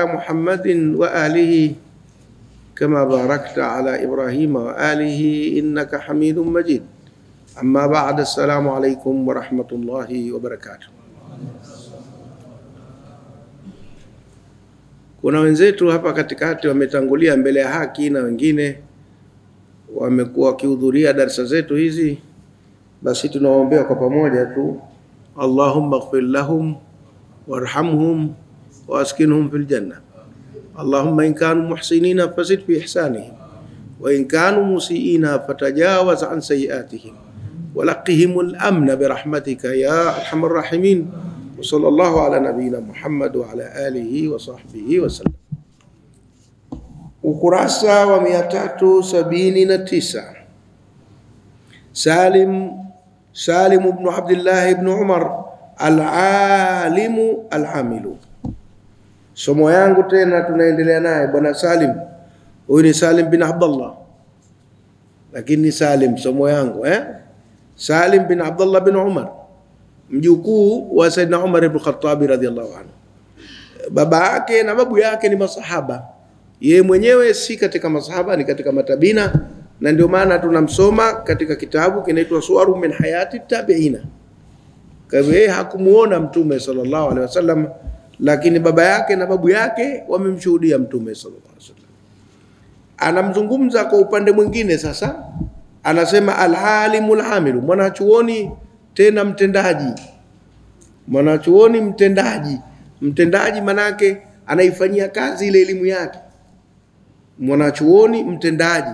محمد وآله كما باركت على إبراهيم وآله إنك حميد مجيد. أما بعد، السلام عليكم ورحمة الله وبركاته. Kuna wenzetu hapa katikati wametangulia mbele ya haki na wengine wamekuwa wakihudhuria darasa zetu hizi, basi tunawaombea kwa pamoja tu, Allahumma ighfir lahum warhamhum waskinhum fil janna. Allahumma in kanu muhsinina fazid fi ihsanihim wa in kanu musiina fatajawaz an sayiatihim walaqihim al-amna birahmatika ya arhamar rahimin. وصلى الله على نبينا محمد وعلى آله وصحبه وسلم. Ukurasa wa 379. Salim ibn Abdullah ibn Umar al-alimu al-amilu. Somo yangu tena tunaendelea naye bwana Salim. Huyu ni Salim bin Abdullah, lakini Salim somo yangu Salim bin Abdullah bin Umar, mjukuu wa Saidina Umar ibn Khattab radhiyallahu anhu. Baba yake na babu yake ni masahaba, yeye mwenyewe si katika masahaba, ni katika matabina, na ndio maana tunamsoma katika kitabu kinaitwa Suwaru min Hayati Tabiina. Kwa hivyo yeye hakumuona Mtume sallallahu alaihi wasallam, lakini baba yake na babu yake wamemshuhudia Mtume sallallahu alaihi wasallam. Anamzungumza kwa upande mwingine sasa, anasema al-alimul amilu, mwanachuoni tena mtendaji. Mwanachuoni mtendaji. Mtendaji manake anaifanyia kazi ile elimu yake. Mwanachuoni mtendaji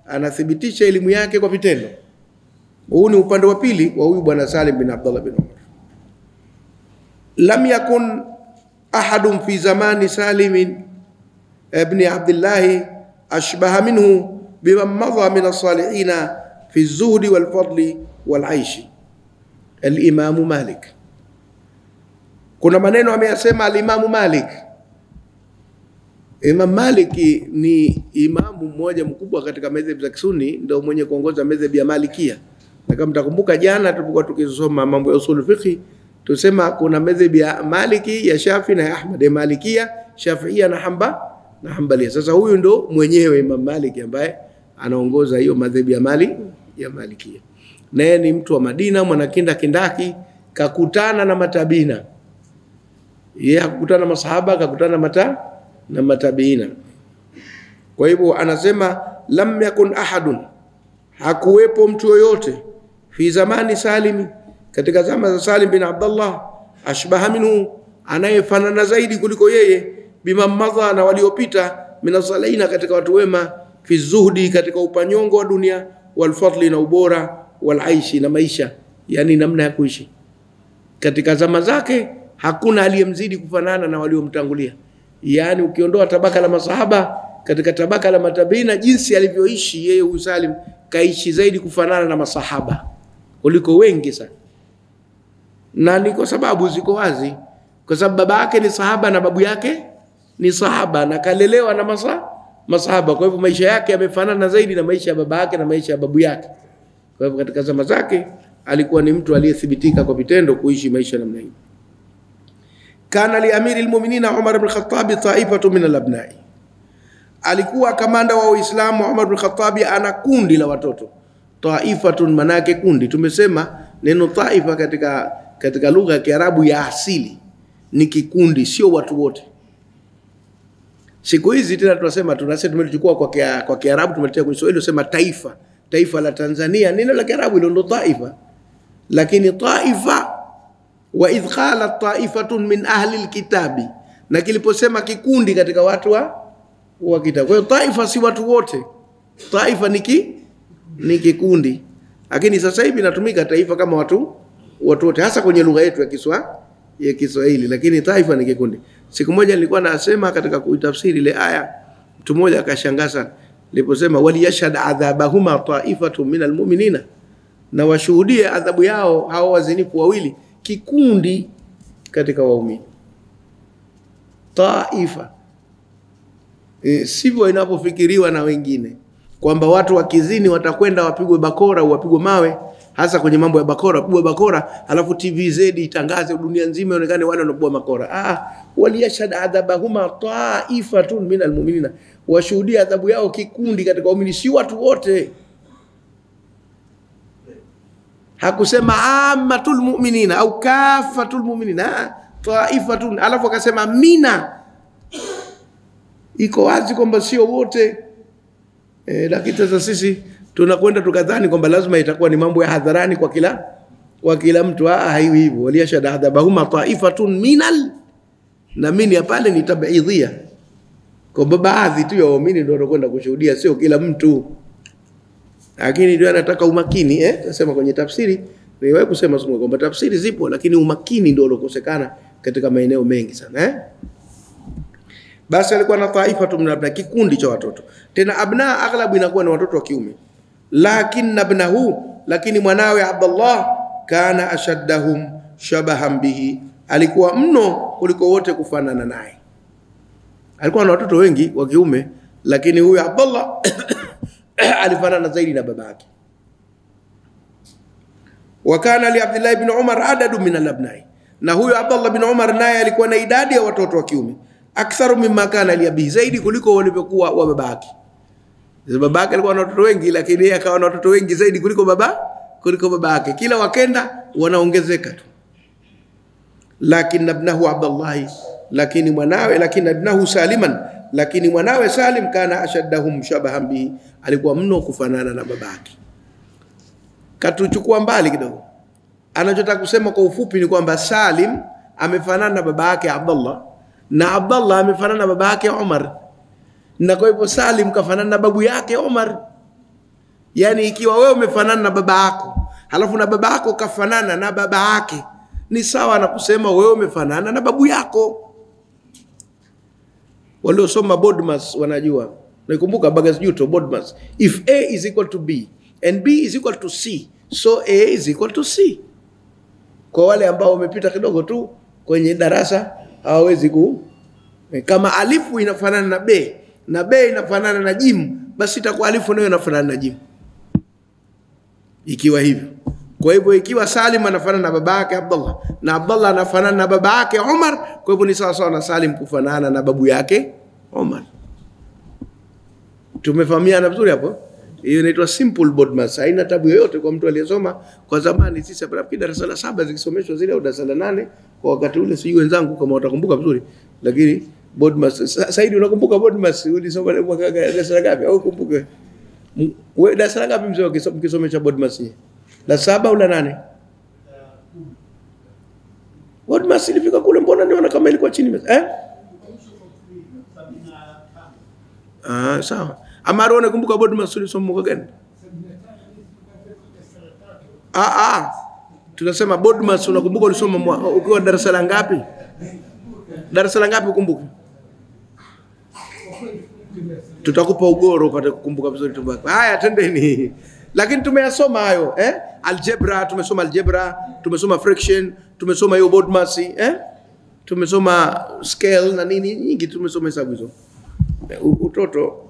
anathibitisha elimu yake kwa vitendo. Huu ni upande wa pili wa huyu bwana Salim bin Abdullah bin Umar. Lam yakun ahadun fi zamani Salim ibn Abdullah ashbaha minhu biman madha min as-salihin fi az-zuhd wal-fadl wal-aish. Al-Imam Malik. Kuna maneno ameyasema al-Imam Malik. Imam Malik ni imamu mmoja mkubwa katika madhhabu za Kisuni, ndio mwenye kuongoza madhhabu ya Malikia. Na kama mtakumbuka jana tulipokuwa tukisoma mambo ya usul fiqh, tusema kuna madhhabu ya Maliki, ya Shafi na ya Ahmad, ya Malikia, Shafiia na Hanbali. Sasa huyu ndo mwenyewe Imam Malik ambaye anaongoza hiyo madhhabu ya Malikia. Naye ni mtu wa Madina, mwanakinda kindaki, kakutana na matabina. Yeye hakukutana na masahaba, kakutana na matabina. Kwa hivyo anasema lam yakun ahadun, hakuwepo mtu yoyote, fi zamani Salim, katika zama za Salim bin Abdullah, ashbaha minhu, anayefanana zaidi kuliko yeye, bima madha, na waliopita, minasalaina, katika watu wema, fi zuhdi, katika upanyongo wa dunia, wal fadli, na ubora, wal aishi, na maisha, yani namna ya kuishi. Katika zama zake hakuna aliyemzidi kufanana na waliomtangulia. Yani ukiondoa tabaka la masahaba, katika tabaka la matabina, jinsi alivyoishi yeye huyu Salim, kaishi zaidi kufanana na masahaba kuliko wengi sana. Na ni kwa sababu ziko wazi, kwa sababu baba yake ni sahaba na babu yake ni sahaba, na kalelewa na masahaba. Kwa hivyo maisha yake yamefanana zaidi na maisha ya baba yake na maisha ya babu yake. Kwa hivyo katika zama zake alikuwa ni mtu aliyethibitika kwa vitendo kuishi maisha namna hii. Kana li amiri almu'minina Umar ibn Khattab ta'ifatu min al-abna'i, alikuwa kamanda wa Uislamu Umar ibn Khattab ana kundi la watoto. Ta'ifatun manake kundi. Tumesema neno taifa katika lugha ya Kiarabu ya asili ni kikundi, sio watu wote. Siku hizi tena tumechukua kwa Kiarabu tumeletea kwa Kiswahili, tusema taifa. Taifa la Tanzania neno la Kiarabu hilo ndo taifa. Lakini taifa, wa idh qalat taifatun min ahli alkitabi, na kiliposema kikundi katika watu wa kitabu. Kwa hiyo taifa si watu wote, taifa ni kikundi. Lakini sasa hivi inatumika taifa kama watu wote, hasa kwenye lugha yetu ya Kiswahili, lakini taifa ni kikundi. Siku moja nilikuwa nasema katika kuitafsiri ile aya, mtu mmoja akashangaza niliposema waliyashhad adhabahuma ta'ifatun minal mu'minina, na washuhudie adhabu yao hao wazinifu wawili, kikundi katika waumini. Taifa sivyo inapofikiriwa na wengine, kwamba watu wakizini watakwenda wapigwe bakora au wapigwe mawe hasa kwenye mambo ya bakora, kubwa bakora, alafu TVZ itangaze dunia nzima ionekane wale wanabua makora. Waliyashhad adhabahuma ta'ifatun minal mu'minina, washuhudia adhabu yao kikundi katika waumini, si watu wote. Hakusema ammatul mu'minina au kafatul mu'minina, ta'ifatun, alafu akasema mina. Iko wazi kwamba sio wote. Lakini sasa sisi tunakwenda tukadhani kwamba lazima itakuwa ni mambo ya hadharani kwa kila mtu. Haiwi hivyo. Waliyashhad adhabahuma ta'ifatun minal, na mini pale ni tabiidhia, kwa baadhi tu ya waumini ndio wanakwenda kushuhudia, sio kila mtu. Lakini ndio anataka umakini. Tunasema kwenye tafsiri, niwahi kusema kwamba tafsiri zipo, lakini umakini ndio ulokosekana katika maeneo mengi sana. Basi alikuwa na taifatu min abna, kikundi cha watoto. Tena abna aghlabu inakuwa ni watoto wa kiume. Lakini mwanawe Abdullah kana ashaddahum shabahan bihi, alikuwa mno kuliko wote kufanana naye. Alikuwa na watoto wengi wa kiume, lakini huyu Abdullah alifanana zaidi na babake. Wa kana li Abdullah ibn Umar adadu min al-abnai, na huyu Abdullah ibn Umar naye alikuwa na idadi ya watoto wa kiume aktharu mimma kana li abi, zaidi kuliko walivyokuwa wa babake. Babake alikuwa na watoto wengi, lakini yeye akawa na watoto wengi zaidi kuliko babake. Kila wakenda wanaongezeka tu. Lakini ibnahu Abdullah, lakini ibnahu Saliman, lakini mwanawe Salim kana ashaddahum shabahan bihi, alikuwa mno kufanana na babake. Katuchukua mbali kidogo. Anachotaka kusema kwa ufupi ni kwamba Salim amefanana na babake Abdullah, na Abdullah amefanana na babake Umar, na kwa hivyo Salim kafanana na babu yake Umar. Yani ikiwa wewe umefanana na baba yako, halafu na baba yako kafanana na baba yake, ni sawa na kusema wewe umefanana na babu yako. Waliosoma Bodmas wanajua. Nakumbuka Bagasjuto Bodmas. If A is equal to B and B is equal to C, so A is equal to C. Kwa wale ambao wamepita kidogo tu kwenye darasa hawawezi kama alifu inafanana na B na B inafanana na jim, basi itakuwa alifu nayo inafanana na jim. Ikiwa hivyo. Kwa hivyo ikiwa Salim anafanana na babake Abdullah na Abdullah anafanana na babake Umar, kwa hivyo ni sawa sawa na Salim kufanana na babu yake Umar. Tumefahamiana vizuri hapo? Hiyo inaitwa simple Bodmas. Haina tabu yoyote kwa mtu aliyesoma kwa zamani. Sisi hapa darasa la 7 zikisomeshwa zile au darasa la 8 kwa wakati ule, sijui wenzangu kama watakumbuka vizuri, lakini Bodmas. Saidi, unakumbuka Bodmas? Ulisoma mwaka darasa ngapi au kumbuke? Wewe darasa la ngapi mzee ukisomesha Bodmas? La 7 au la 8? Bodmas ilifika kule, mbona niona kama ilikuwa chini sawa. Amaro, unakumbuka Bodmas ulisoma mwaka gani? Tunasema Bodmas unakumbuka ulisoma ukiwa darasa la ngapi? Darasa la ngapi ukumbuka? Tutakupa ugoro upate kukumbuka vizuri tumbako. Haya, tendeni. Lakini tumeyasoma hayo, algebra, tumesoma algebra, tumesoma fraction, tumesoma hiyo Bodmas, tumesoma scale na nini nyingi, tumesoma hesabu hizo. Utoto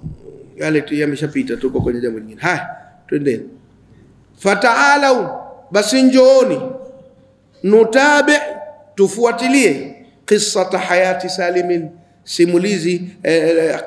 yale tu yameshapita, tuko kwenye jambo lingine. Haya, twendeni. Fata'alau, basi njooni, nutabi, tufuatilie qissata hayati Salimin, simulizi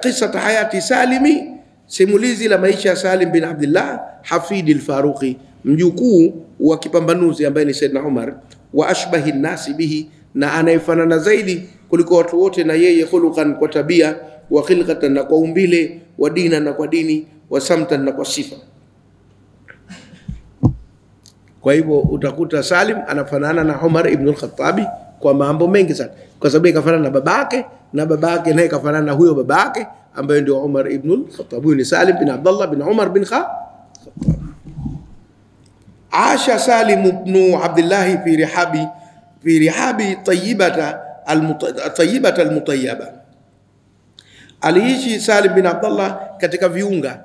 qissata hayati Salimi, simulizi la maisha ya Salim bin Abdullah hafidi al-Faruqi, mjukuu wa kipambanuzi ambaye ni Saidna Umar, wa ashbahi nasi bihi, na anayefanana zaidi kuliko watu wote na yeye, khuluqan, kwa tabia, wa khilqatan, na kwa umbile, wa dina, na kwa dini, wa samtan, na kwa sifa. Kwa hivyo utakuta Salim anafanana na Umar ibn al-Khattabi kwa mambo mengi sana, kwa sababu kafanana na babake, na babake naye kafanana na huyo babake ambaye ndio Umar ibn al-Khattab. Huyu ni Salim bin Abdullah bin Umar bin Khattab. Asha Salim ibn Abdullah fi rihabi tayyibata al-mutayyaba. Aliishi Salim bin Abdullah katika viunga.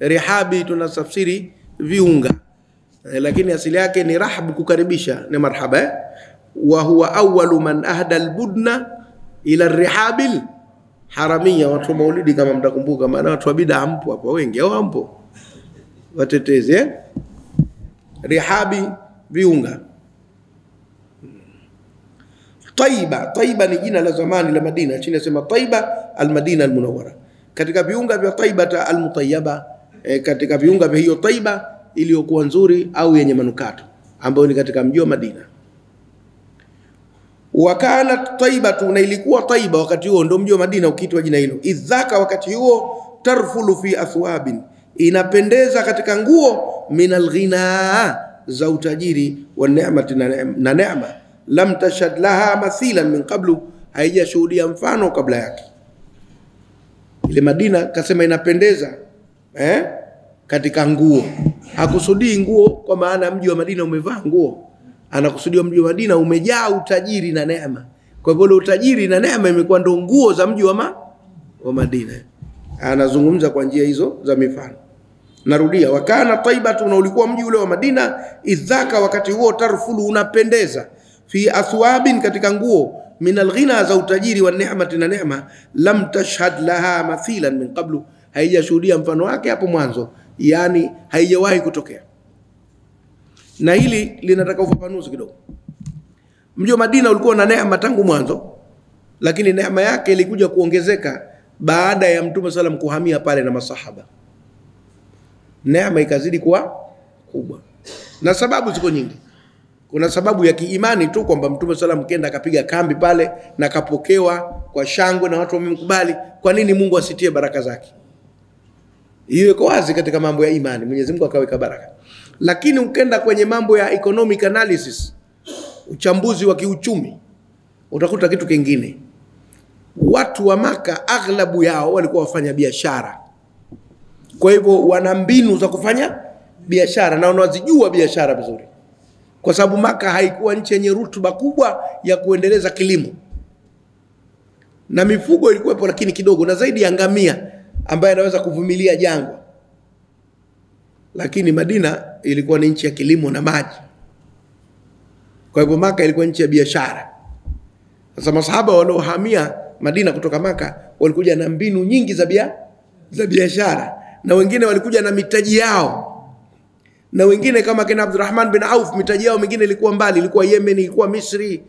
Rihabi tunatafsiri viunga, lakini asili yake ni rahab, kukaribisha, ni marhaba. Wa huwa awwalu man ahda al-budna ila rihabil haramia. Watu maulidi kama mtakumbuka, maana watu wa bid'a hampo hapa wengi, au hampo watetezi rihabi viunga. Taiba ni jina la zamani la Madina, chini nasema Taiba al-Madina al-Munawwara. Katika viunga vya Taiba al-Mutayyaba, katika viunga vya hiyo Taiba iliyokuwa nzuri au yenye manukato, ambayo ni katika mji wa Madina. Wakanat Taibatu, na ilikuwa Taiba wakati huo ndio mji wa Madina ukiitwa jina hilo. Idhaka, wakati huo, tarfulu fi athwabin, inapendeza katika nguo, min alghina, za utajiri, wa neemati, na neema, lam tashad laha mathilan min qablu, haijashuhudia mfano kabla yake. Ile Madina kasema inapendeza katika nguo. Hakusudii nguo kwa maana mji wa Madina umevaa nguo, anakusudia mji wa Madina umejaa utajiri na neema. Kwa hivyo utajiri na neema imekuwa ndo nguo za mji wa Madina. Anazungumza kwa njia hizo za mifano. Narudia, wakana Taibatu, na ulikuwa mji ule wa Madina, idhaka, wakati huo, tarfulu, unapendeza, fi athwabin, katika nguo, min alghina, za utajiri, wa neemati, na neema, lam tashhad laha mathilan min qablu, haijashuhudia mfano wake hapo mwanzo, yani haijawahi kutokea. Na hili linataka ufafanuzi kidogo. Mji wa Madina ulikuwa na neema tangu mwanzo, lakini neema yake ilikuja kuongezeka baada ya Mtume sallam kuhamia pale na masahaba. Neema ikazidi kuwa kubwa, na sababu ziko nyingi. Kuna sababu ya kiimani tu kwamba Mtume sallam kenda akapiga kambi pale na kapokewa kwa shangwe na watu wamemkubali. Kwa nini Mungu asitie baraka zake? Hiyo iko wazi katika mambo ya imani, Mwenyezi Mungu akaweka baraka. Lakini ukenda kwenye mambo ya economic analysis, uchambuzi wa kiuchumi, utakuta kitu kingine. Watu wa Maka aghlabu yao walikuwa wafanya biashara. Kwa hivyo wana mbinu za kufanya biashara na wanazijua biashara vizuri. Kwa sababu Maka haikuwa nchi yenye rutuba kubwa ya kuendeleza kilimo. Na mifugo ilikuwepo lakini kidogo, na zaidi ya ngamia ambaye anaweza kuvumilia jangwa. Lakini Madina ilikuwa ni nchi ya kilimo na maji. Kwa hivyo Maka ilikuwa nchi ya biashara. Sasa masahaba waliohamia Madina kutoka Maka walikuja na mbinu nyingi za biashara, na wengine walikuja na mitaji yao. Na wengine kama kina Abdurrahman bin Auf, mitaji yao mingine ilikuwa mbali, ilikuwa Yemen, ilikuwa Misri.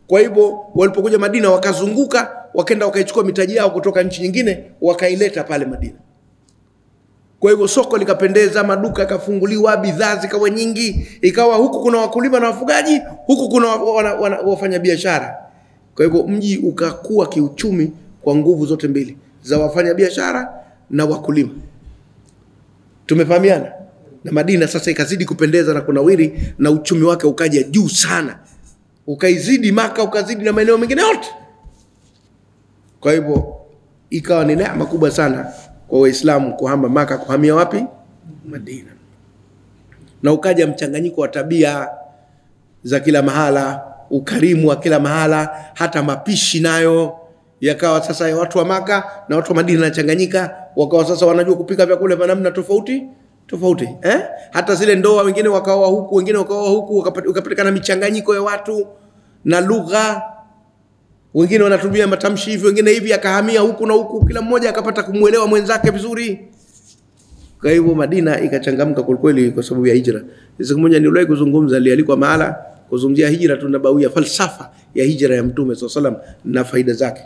Kwa hivyo walipokuja Madina wakazunguka, wakaenda wakaichukua mitaji yao kutoka nchi nyingine, wakaileta pale Madina. Kwa hivyo soko likapendeza, maduka yakafunguliwa, bidhaa zikawa nyingi, ikawa huku kuna wakulima na wafugaji, huku kuna wafanya biashara. Kwa hivyo mji ukakua kiuchumi kwa nguvu zote mbili, za wafanya biashara na wakulima. Tumefahamiana? Na Madina sasa ikazidi kupendeza na kunawiri, na uchumi wake ukaja juu sana, ukaizidi Maka, ukazidi na maeneo mengine yote. Kwa hivyo ikawa ni neema kubwa sana kwa Waislamu kuhama Maka kuhamia wapi? Madina. Na ukaja mchanganyiko wa tabia za kila mahala, ukarimu wa kila mahala, hata mapishi nayo yakawa sasa ya watu wa Maka na watu wa Madina nachanganyika, wakawa sasa wanajua kupika vyakula vya namna tofauti. Hata zile ndoa, wengine wakaoa huku, wengine wakaoa huku, ukapatikana michanganyiko ya watu na lugha. Wengine wanatumia matamshi hivi, wengine hivi, akahamia huku na huku, kila mmoja akapata kumuelewa mwenzake vizuri. Kwa hivyo Madina ikachangamka kwa kweli kwa sababu ya hijra. Siku moja niliwahi kuzungumza, alikuwa mahala kuzungumzia hijra tunabawia, falsafa ya hijra ya Mtume SAW na faida zake.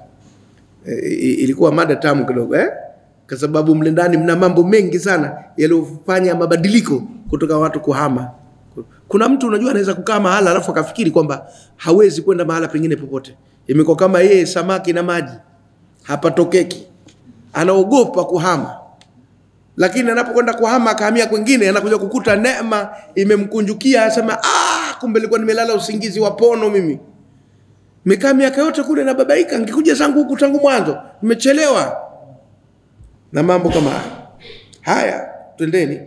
Ilikuwa mada tamu kidogo kwa sababu mle ndani mna mambo mengi sana yaliyofanya mabadiliko kutoka watu kuhama. Kuna mtu unajua anaweza kukaa mahala alafu akafikiri kwamba hawezi kwenda mahala pengine popote. Imekuwa kama yeye samaki na maji, hapatokeki. Anaogopa kuhama. Lakini anapokwenda kuhama akahamia kwingine, anakuja kukuta neema imemkunjukia, anasema kumbe nilikuwa nimelala usingizi wa pono mimi. Nimekaa miaka yote kule na babaika, ningekuja zangu huku tangu mwanzo, nimechelewa. Na mambo kama haya. Twendeni.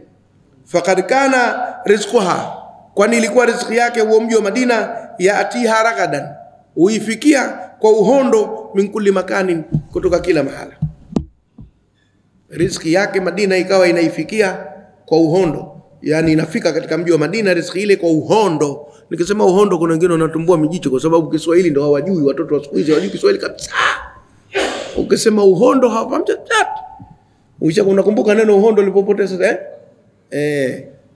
Faqad kana rizquha, kwani ilikuwa riziki yake huo mji wa Madina, yaatiha ragadan, uifikia kwa uhondo, min kulli makanin, kutoka kila mahala. Riziki yake Madina ikawa inaifikia kwa uhondo, yani inafika katika mji wa Madina riziki ile kwa uhondo. Nikisema uhondo, kuna wengine wanatumbua mijicho kwa sababu Kiswahili ndio hawajui, watoto wa siku hizi hawajui Kiswahili kabisa. Ukisema uhondo hawafahamu chochote. Unakumbuka neno uhondo lilipopoteza sasa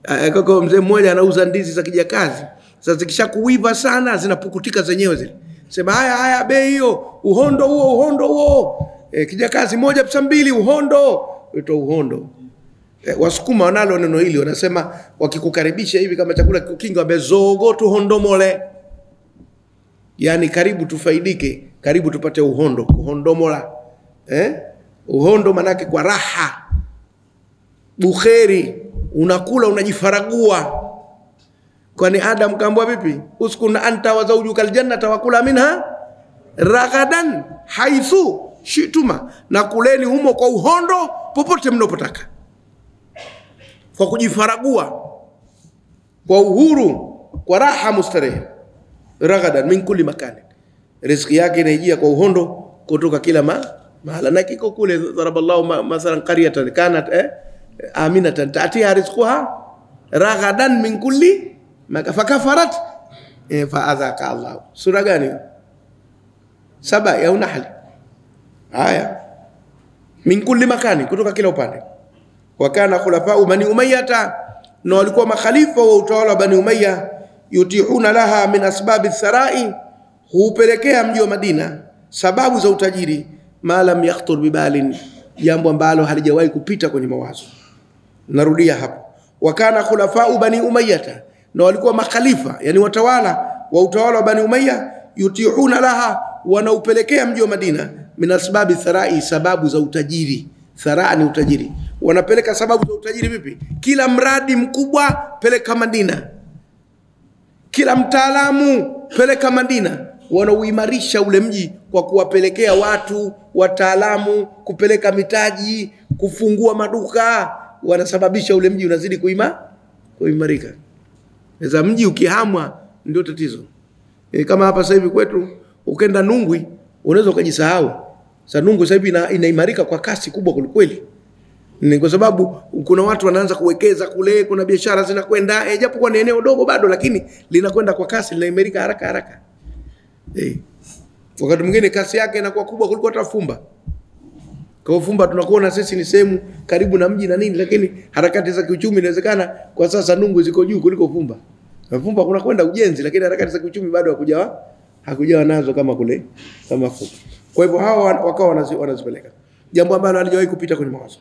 Kaka mzee mmoja anauza ndizi za kijakazi. Sasa zikishakuiva sana zinapukutika zenyewe zile. Sema haya bei hiyo, uhondo huo. Kijakazi moja pesa mbili uhondo. Ito uhondo. Wasukuma wanalo neno hili, wanasema wakikukaribisha hivi kama chakula kikukinga bezogo tu hondomole. Yani karibu tufaidike, karibu tupate uhondo, uhondomola. Uhondo manake kwa raha. Bukheri, unakula unajifaragua. Kwani Adam kaambiwa vipi? Uskun anta wa zawjuka aljannata wa kula minha ragadan haithu shituma, na kuleni humo kwa uhondo popote mnapotaka. Kwa kujifaragua, kwa uhuru, kwa raha mustarehe. Ragadan min kulli makani. Riziki yake inaijia kwa uhondo kutoka kila mahala. Na kiko kule daraballahu masalan qaryatan kanat aminatan ta'tiha rizquha ragadan min kulli fakafarat fa'adhaka Allah. Sura gani? Saba ya Nahl. Haya. Min kulli makani, kutoka kila upande. Wa kana khulafa'u bani Umayyah, na walikuwa makhalifa wa utawala wa Bani Umayya, yutihuna laha min asbabi tharai, hupelekea mji wa Madina sababu za utajiri, ma lam yakhtur bibalin, jambo ambalo halijawahi kupita kwenye mawazo. Narudia hapo. Wa kana khulafa'u bani Umayyah, na walikuwa makhalifa, yani watawala wa utawala wa Bani Umayya, yutihuna laha, wanaupelekea mji wa Madina min asbabi tharai, sababu za utajiri. Tharaa ni utajiri. Wanapeleka sababu za utajiri vipi? Kila mradi mkubwa peleka Madina, kila mtaalamu peleka Madina. Wanauimarisha ule mji kwa kuwapelekea watu wataalamu, kupeleka mitaji, kufungua maduka. Wanasababisha ule mji unazidi kuimarika. Sasa mji ukihamwa ndio tatizo. Kama hapa sasa hivi kwetu ukenda Nungwi unaweza ukajisahau. Sasa Nungwi sasa hivi inaimarika kwa kasi kubwa kulikweli. Ni kwa sababu kuna watu wanaanza kuwekeza kule, kuna biashara zinakwenda, japo kwa ni eneo dogo bado, lakini linakwenda kwa kasi, linaimarika haraka. Wakati mwingine kasi yake inakuwa kubwa kuliko hata Fumba. Kwa Fumba tunakuona sisi ni sehemu karibu na mji na nini, lakini harakati za kiuchumi inawezekana kwa sasa Nungwi ziko juu kuliko Fumba. Na Fumba kuna kwenda ujenzi, lakini harakati za kiuchumi bado hakujawa nazo kama kule kama Fumba. Kwa hivyo hawa wakawa wanazipeleka, jambo ambalo halijawahi kupita kwenye mawazo.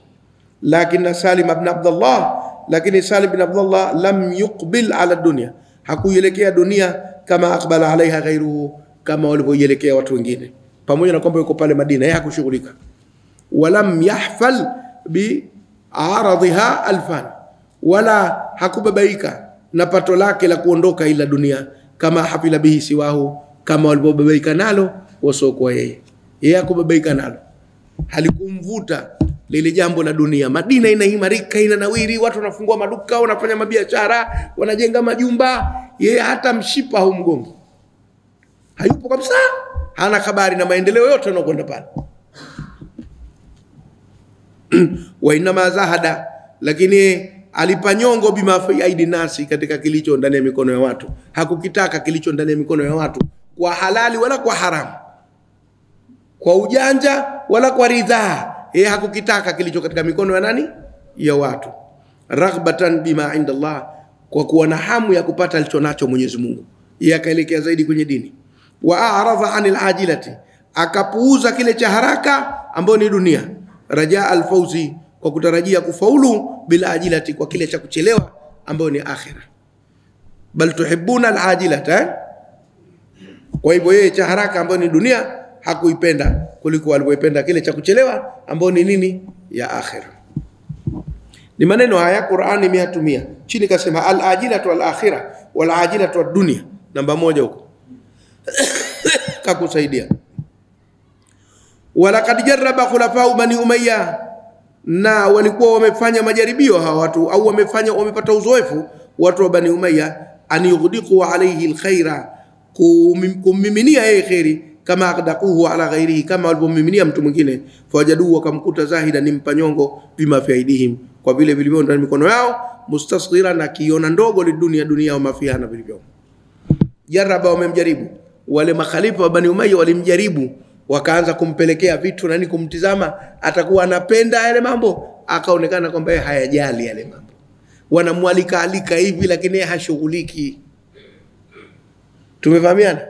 Lakini Salim ibn Abdullah, lakini Salim ibn Abdullah lam yuqbil ala dunya, hakuielekea dunia kama aqbala alaiha ghayruhu, kama walivyoielekea watu wengine. Pamoja na kwamba yuko pale Madina, yeye hakushughulika. Walam yahfal bi aradhiha alfan, wala hakubabaika na pato lake la kuondoka ila dunia, kama hafila bihi siwahu, kama walivyobabaika nalo wasokuwa yeye. Yeye hakubabaika nalo, halikumvuta lile jambo la dunia. Madina inaimarika, inanawiri, watu wanafungua maduka, wanafanya mabiashara, wanajenga majumba. Yeye hata mshipa humgongi, hayupo kabisa, hana habari na maendeleo yote yanayokwenda pale. Wa inma zahada, lakini alipanyongo bima fi aidi nasi, katika kilicho ndani ya mikono ya watu. Hakukitaka kilicho ndani ya mikono ya watu kwa halali wala kwa haramu, kwa ujanja wala kwa ridhaa. Yeye hakukitaka kilicho katika mikono ya nani? Ya watu. Raghbatan bima inda Allah, kwa kuwa na hamu ya kupata alichonacho Mwenyezi Mungu. Yeye akaelekea zaidi kwenye dini. Wa a'radha anil ajilati, akapuuza kile cha haraka ambayo ni dunia. Raja alfauzi, kwa kutarajia kufaulu, bila ajilati, kwa kile cha kuchelewa ambayo ni akhira. Bal tuhibbuna alajilata, kwa hivyo yeye cha haraka ambayo ni dunia hakuipenda kuliko alivyoipenda kile cha kuchelewa ambao ni nini? Ya akhira. Ni maneno haya Qur'ani imeyatumia. Chini kasema al-ajilatu wal-akhirah wal-ajilatu wad-dunya, namba 1 huko. Kakusaidia. Walaqad jarraba khulafa'u bani Umayya, na walikuwa wamefanya majaribio hawa watu, au wamepata uzoefu watu wa Bani Umayya, an yughdiqu alayhi al-khaira, kumiminia yeye khairi, kama aqdaquhu ala ghairihi, kama walipomiminia mtu mwingine. Fawajadu, wakamkuta zahida, ni mpanyongo, bima fi aidihim, kwa vile vilivyo ndani mikono yao, mustasghira, na kiona ndogo dunia wa mafiha na vilivyo. Jaraba, wamemjaribu wale makhalifa wa Bani Umayya, walimjaribu, wakaanza kumpelekea vitu nani, kumtizama atakuwa anapenda yale mambo, akaonekana kwamba yeye hayajali yale mambo. wanamwalika alika hivi, lakini hashughuliki. Tumefahamiana?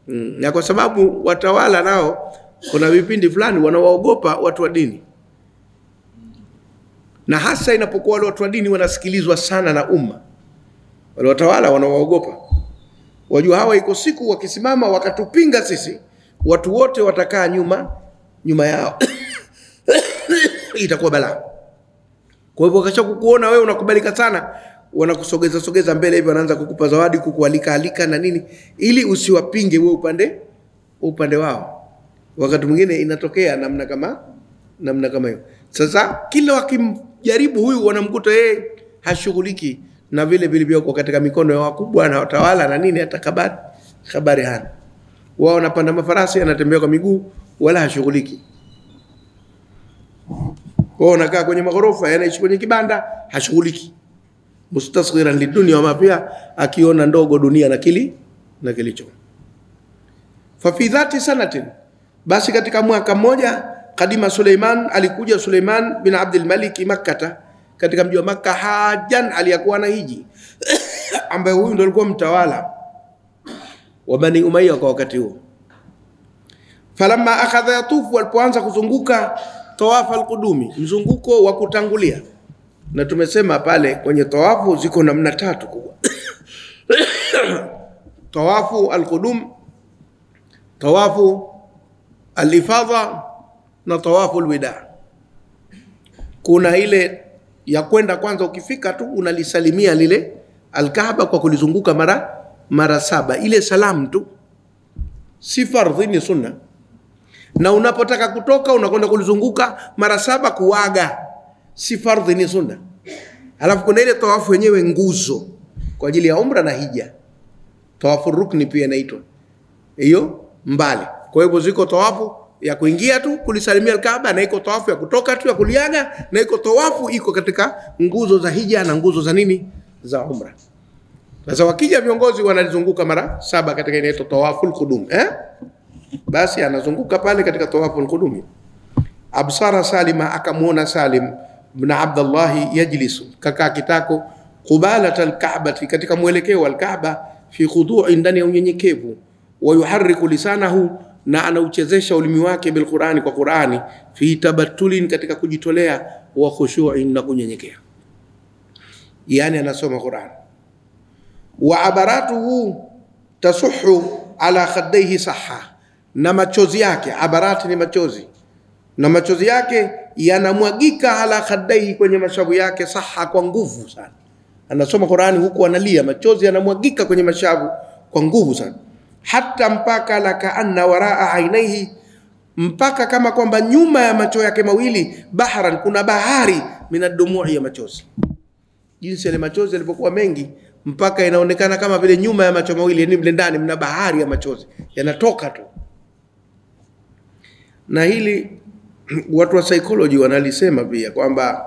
Na kwa sababu watawala nao kuna vipindi fulani wanawaogopa watu wa dini, na hasa inapokuwa wale watu wa dini wanasikilizwa sana na umma, wale watawala wanawaogopa. Wajua hawa iko siku wakisimama wakatupinga sisi, watu wote watakaa nyuma yao. Itakuwa balaa. Kwa hivyo wakisha kukuona wewe unakubalika sana, wanakusogeza mbele hivi, wanaanza kukupa zawadi, kukualika na nini, ili usiwapinge wewe upande wao. Wakati mwingine inatokea namna kama hiyo. Sasa kila wakimjaribu huyu wanamkuta yeye hashughuliki na vile vilivyoko katika mikono ya wakubwa na watawala na nini, hata habari hana. Wao wanapanda mafarasi, anatembea kwa miguu, wala hashughuliki. Wao wanakaa kwenye magorofa, yanaishi kwenye kibanda, hashughuliki. Mustasghiran lidunya wa mapia, akiona ndogo dunia na kilicho. Fa fi dhati sanatin, basi katika mwaka mmoja, kadima Suleiman, alikuja Suleiman bin Abdul Malik Makkah, katika mji wa Makkah, hajan, aliyakuwa na hiji ambaye huyu ndio alikuwa mtawala wa Bani Umayya kwa wakati huo. Falamma akhadha yatufu, alipoanza kuzunguka tawaf al-qudumi, mzunguko wa kutangulia. Na tumesema pale kwenye tawafu ziko namna 3 kubwa. Tawafu al-qudum, tawafu al-ifadha na tawafu al-wida. Kuna ile ya kwenda kwanza, ukifika tu unalisalimia lile al-Kaaba kwa kulizunguka mara 7, ile salamu tu, si fardhi, ni sunna. Na unapotaka kutoka unakwenda kulizunguka mara 7 kuaga, si fardhi, ni sunna. Alafu kuna ile tawafu yenyewe nguzo kwa ajili ya umra na hija, tawafu rukni pia inaitwa hiyo mbali. Kwa hivyo ziko tawafu ya kuingia tu kulisalimia al-Kaaba, na iko tawafu ya kutoka tu ya kuliaga, na iko tawafu iko katika nguzo za hija na nguzo za nini, za umra. Sasa wakija viongozi wanalizunguka mara 7 katika inaitwa tawaful qudum. Basi anazunguka pale katika tawaful qudum. Absara Salima, akamuona Salim ibn Abdullah yajlisu, kaka kitako qubalata al-Ka'bati, katika mwelekeo al-Kaaba, fi khudu'i, ndani ya unyenyekevu, wa yuharriku lisanahu, na anauchezesha ulimi wake bil Qur'ani, kwa Qur'ani, fi tabattulin, katika kujitolea, wa khushu'in, na kunyenyekea, yani anasoma Qur'an. Wa abaratuhu tasuhu ala khaddaihi sahha, na machozi yake, abarati ni machozi, na machozi yake yanamwagika ala khaddaihi, kwenye mashavu yake, sahha, kwa nguvu sana. Anasoma Qur'ani huku analia, machozi yanamwagika kwenye mashavu kwa nguvu sana. Hata mpaka la kaanna waraa ainaihi, mpaka kama kwamba nyuma ya macho yake mawili, bahran, kuna bahari, minadumui, ya machozi. Jinsi ile machozi yalipokuwa mengi, mpaka inaonekana kama vile nyuma ya macho mawili, yani mle ndani mna bahari ya machozi yanatoka tu. Na hili watu wa psychology wanalisema pia kwamba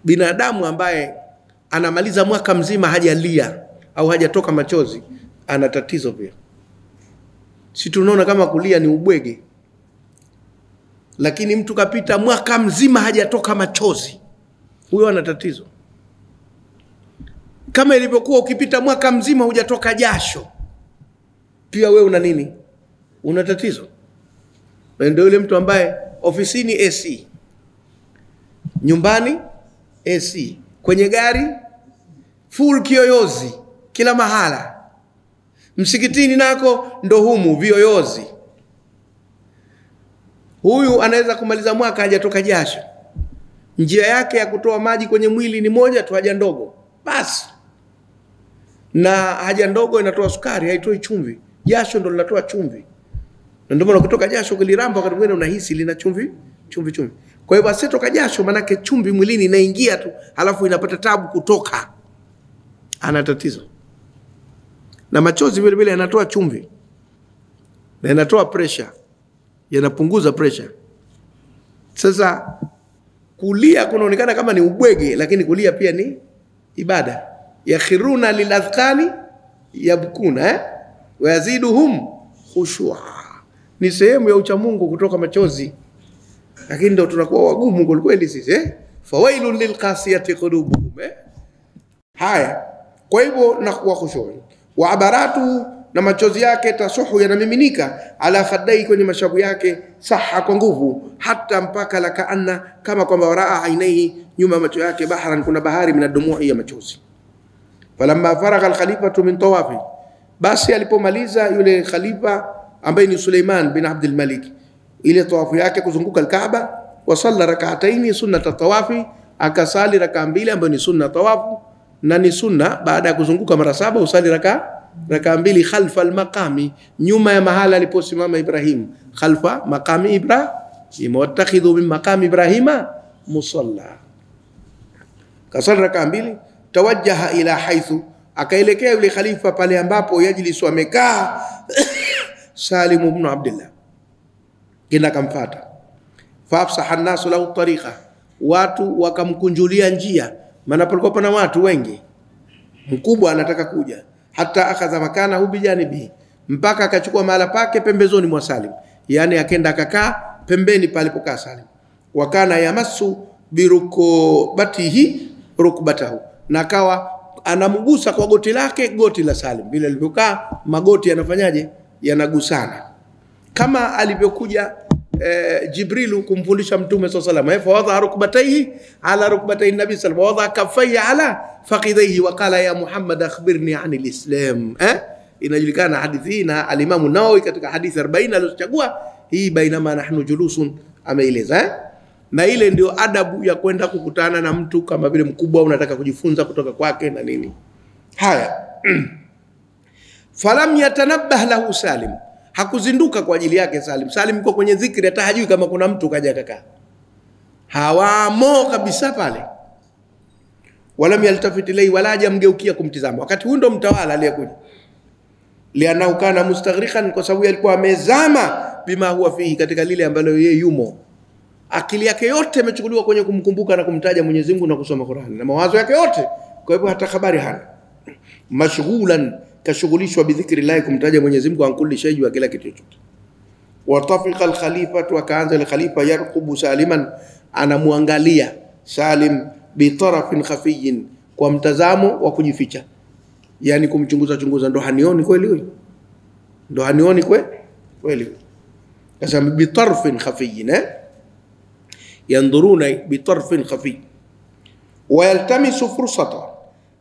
binadamu ambaye anamaliza mwaka mzima hajalia au hajatoka machozi ana tatizo pia. Si tunaona kama kulia ni ubwege, lakini mtu kapita mwaka mzima hajatoka machozi, huyo ana tatizo. Kama ilivyokuwa ukipita mwaka mzima hujatoka jasho, pia wewe una nini? Una tatizo. Na ndio yule mtu ambaye ofisini AC, nyumbani AC, kwenye gari full kiyoyozi kila mahala, msikitini nako ndo humu viyoyozi. Huyu anaweza kumaliza mwaka hajatoka jasho. Njia yake ya kutoa maji kwenye mwili ni moja tu, haja ndogo basi. Na haja ndogo inatoa sukari, haitoi chumvi. Jasho ndo linatoa chumvi. Na ndio maana kutoka jasho kiliramba, wakati mwingine unahisi lina chumvi. Kwa hivyo asitoka jasho, manake chumvi mwilini inaingia tu, halafu inapata tabu kutoka. Ana tatizo. Na machozi vile vile yanatoa chumvi, na yanatoa pressure, yanapunguza pressure. Sasa kulia kunaonekana kama ni ubwege, lakini kulia pia ni ibada. Yakhiruna liladhkani yabkuna wa yaziduhum khushu'a, ni sehemu ya uchamungu kutoka machozi. Lakini ndio tunakuwa wagumu kweli sisi. Fawailun lilqasiyati qulubuhum, Haya, kwa hivyo na kuwa khushu. Wa abaratu, na machozi yake, tasuhu, yanamiminika, ala khaddai, kwenye mashavu yake, saha, kwa nguvu, hata mpaka la kaanna, kama kwamba waraa ainaihi, nyuma ya macho yake, bahran, kuna bahari, min ad-dumu'i, ya machozi. Falamma faragha al-khalifatu min tawafi, basi alipomaliza yule khalifa ambaye ni Suleiman bin Abdul Malik ile tawafu yake kuzunguka al-Kaaba, wa salla rak'ataini sunnata tawafi, akasali raka mbili ambayo ni sunna tawafu, na ni sunna baada ya kuzunguka mara 7 usali raka mbili khalfa al-maqami, nyuma ya mahala aliposimama Ibrahim, khalfa maqami Ibrahim, wattakhidhu min maqami Ibrahima musalla. Kasali raka mbili, tawajjaha ila haithu, akaelekea yule khalifa pale ambapo yajlisu, amekaa Salim ibn Abdullah, kina kamfata. Fafsaha an-nasu lahu tariqa, watu wakamkunjulia njia, maana palikuwa pana watu wengi, mkubwa anataka kuja. Hata akaza makana hu bijanibi, mpaka akachukua mahala pake pembezoni mwa Salim, yani akenda akakaa pembeni palipokaa Salim. Wakana yamassu birukubatihi rukbatahu, na akawa anamgusa kwa goti lake goti la Salim, vile alivyokaa magoti yanafanyaje, yanagusana, kama alivyokuja Jibrilu kumfundisha Mtume sallallahu alayhi wasallam, fawadha rukbatayhi ala rukbatay nabi sallallahu alayhi wasallam, wadha kaffayhi ala faqidayhi, wa qala ya Muhammad akhbirni anil islam. Inajulikana hadithi na al-Imam Nawawi katika hadithi 40 alizochagua hii, bainama nahnu julusun, ameeleza na ile ndio adabu ya kwenda kukutana na mtu kama vile mkubwa, unataka kujifunza kutoka kwake na nini. Haya, falam yatanabbah lahu Salim, hakuzinduka kwa ajili yake Salim. Salim yuko kwenye dhikri, hata hajui kama kuna mtu kaja kaka, hawamo kabisa pale. Walam yaltafit ilayhi, wala hajamgeukia kumtizama, wakati huyo ndo mtawala aliyekuja. Liannahu kana mustaghriqan, kwa sababu alikuwa amezama bima huwa fihi, katika lile ambalo yeye yumo. Akili yake yote imechukuliwa kwenye kumkumbuka na kumtaja Mwenyezi Mungu na kusoma Qur'an, na mawazo yake yote, kwa hivyo hata habari hana. Mashghulan, kashughulishwa bidhikrillah, kumtaja Mwenyezi Mungu, ankulli shay, wa kila kitu chochote. Watafiqa al-khalifatu, akaanza al-khalifa yarqubu Saliman, anamwangalia Salim bitarafin khafiyyin, kwa mtazamo wa kujificha, yani kumchunguza chunguza, ndo hanioni kweli huyu, ndo hanioni kweli. Sasa bitarfin khafiyyin, yanduruna bitarfin khafi, wa yaltamisu fursatan,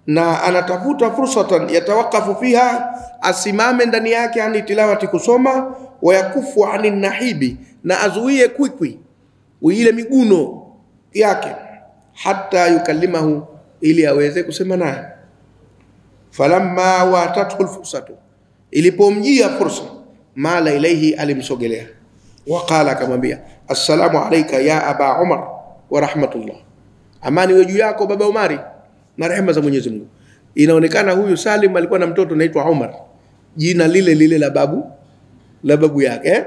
na anatafuta fursatan yatawakafu fiha, asimame ndani yake, ani tilawati, kusoma, wa yakufu ani nahibi, na azuie kwikwi ile miguno yake, hatta yukallimahu, ili aweze kusema naye. Falamma watathu alfursatu, ilipomjia fursa, mala ilayhi, alimsogelea, waqala, akamwambia, assalamu alayka ya aba Umar wa rahmatullah, amani iwe juu yako baba Umari na rehema za Mwenyezi Mungu. Inaonekana huyu Salim alikuwa na mtoto anaitwa Umar, jina lile la babu yake,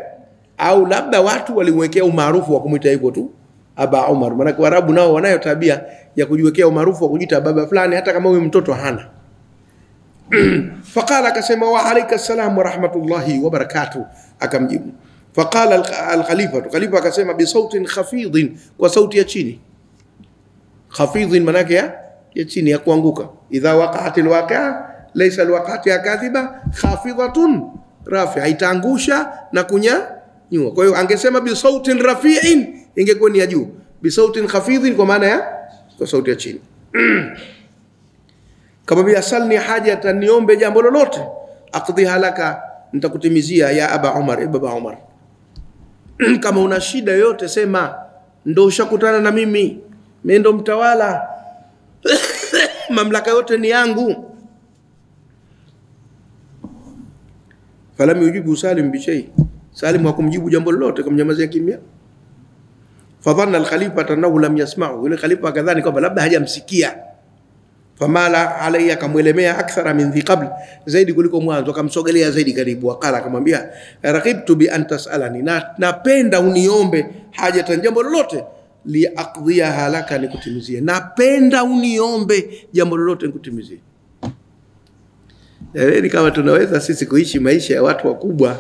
au labda watu walimwekea umaarufu wa kumuita hivyo tu aba Umar, maana kwa Arabu nao wanayo tabia ya kujiwekea umaarufu wa kujiita baba fulani hata kama huyu mtoto hana. Faqala, akasema, wa alayka assalam wa rahmatullahi wa barakatuh, akamjibu. Faqala al-khalifa akasema, bi sautin khafidhin, kwa sauti ya chini. Khafidhin maana yake ya chini, ya kuanguka. Idha waqa'atil waqi'a laysa alwaqa'atu kadhiba khafidhatun rafi'a, itaangusha na kunyanyua. Kwa hiyo angesema bi sautin rafi'in, ingekuwa ni ya juu. Bi sautin khafidhin kwa maana ya kwa sauti ya chini. Kama bi asalni hajatan, niombe jambo lolote, aqdhiha laka, nitakutimizia, ya aba Umar, baba Umar. Kama una shida yoyote sema, ndo ushakutana na mimi ndo mtawala, mamlaka yote ni yangu. Falam yujibu Salim bi shay, Salim hakumjibu jambo lolote, kumnyamazia kimya. Fadhanna al-khalifa annahu lam yasma'u, yule khalifa akadhani kwamba labda hajamsikia. Famala alayya, kamwelemea akthara min dhi qabl, zaidi kuliko mwanzo, akamsogelea zaidi karibu. Akala, akamwambia, raqibtu bi an tasalani, napenda uniombe hajatan, jambo lolote, li aqdhiha laka, nikutimizie. Napenda uniombe jambo lolote nikutimizie. Yaani kama tunaweza sisi kuishi maisha ya watu wakubwa,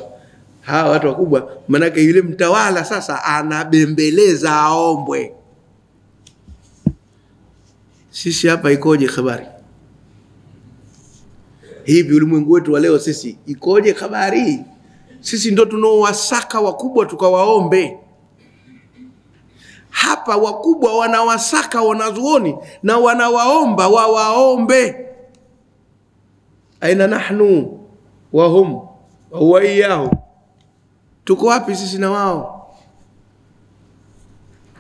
hawa watu wakubwa, manake yule mtawala sasa anabembeleza aombwe. Sisi hapa ikoje habari? hivi ulimwengu wetu wa leo sisi ikoje habari? Sisi ndo tunaowasaka wakubwa tukawaombe. Hapa wakubwa wanawasaka wanazuoni na wanawaomba wawaombe. Aina nahnu wa hum wa iyahum, tuko wapi sisi na wao?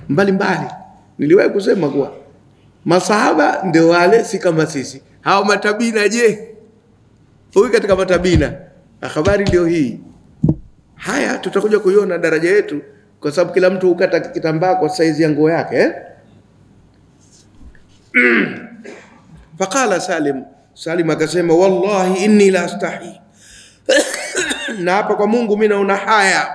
Mbali mbali. Niliwahi kusema kuwa masahaba ndio wale, si kama sisi. Hao matabina je? Huyu katika matabina. Na habari ndio hii. Haya tutakuja kuiona daraja yetu, kwa sababu kila mtu hukata kitambaa kwa saizi ya nguo yake. Faqala Salim akasema, wallahi inni la astahi, na hapa kwa Mungu mimi naona haya,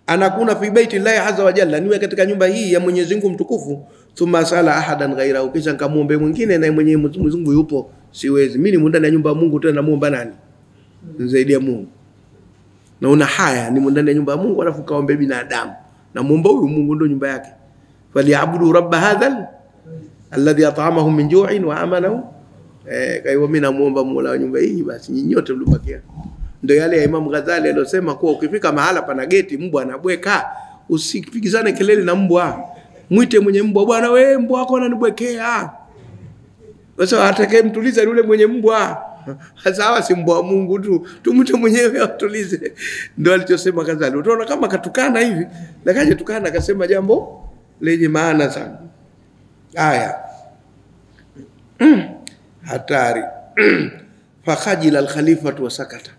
anakuna fi baiti llahi azza wa jalla, niwe katika nyumba hii ya Mwenyezi Mungu mtukufu, thumma sala ahadan ghairahu, kisha nikamuombe mwingine na Mwenyezi Mungu yupo, siwezi mimi. Ni ndani ya nyumba ya Mungu, tena namuomba nani zaidi ya Mungu? Naona haya, ni ndani ya nyumba ya Mungu alafu kaombe binadamu, na muomba huyu Mungu ndio nyumba yake. Faliabudu rabb hadha alladhi at'amahum min ju'in wa amanahum. Kwa hiyo mimi namuomba Mola wa nyumba hii, basi nyinyi nyote mlibakia. Ndio yale ya Imam Ghazali aliyosema kuwa ukifika mahala pana geti mbwa anabweka, usipigizane kelele na mbwa. Mwite mwenye mbwa, bwana wewe mbwa wako ananibwekea. Sasa atakaye mtuliza yule mwenye mbwa. Sawa, si mbwa wa Mungu tu, tumute mwenyewe atulize. Ndio alichosema Ghazali. Utaona kama katukana hivi, lakaje tukana akasema jambo lenye maana sana. Haya. Hatari. Fakhajila al-khalifa wa sakata.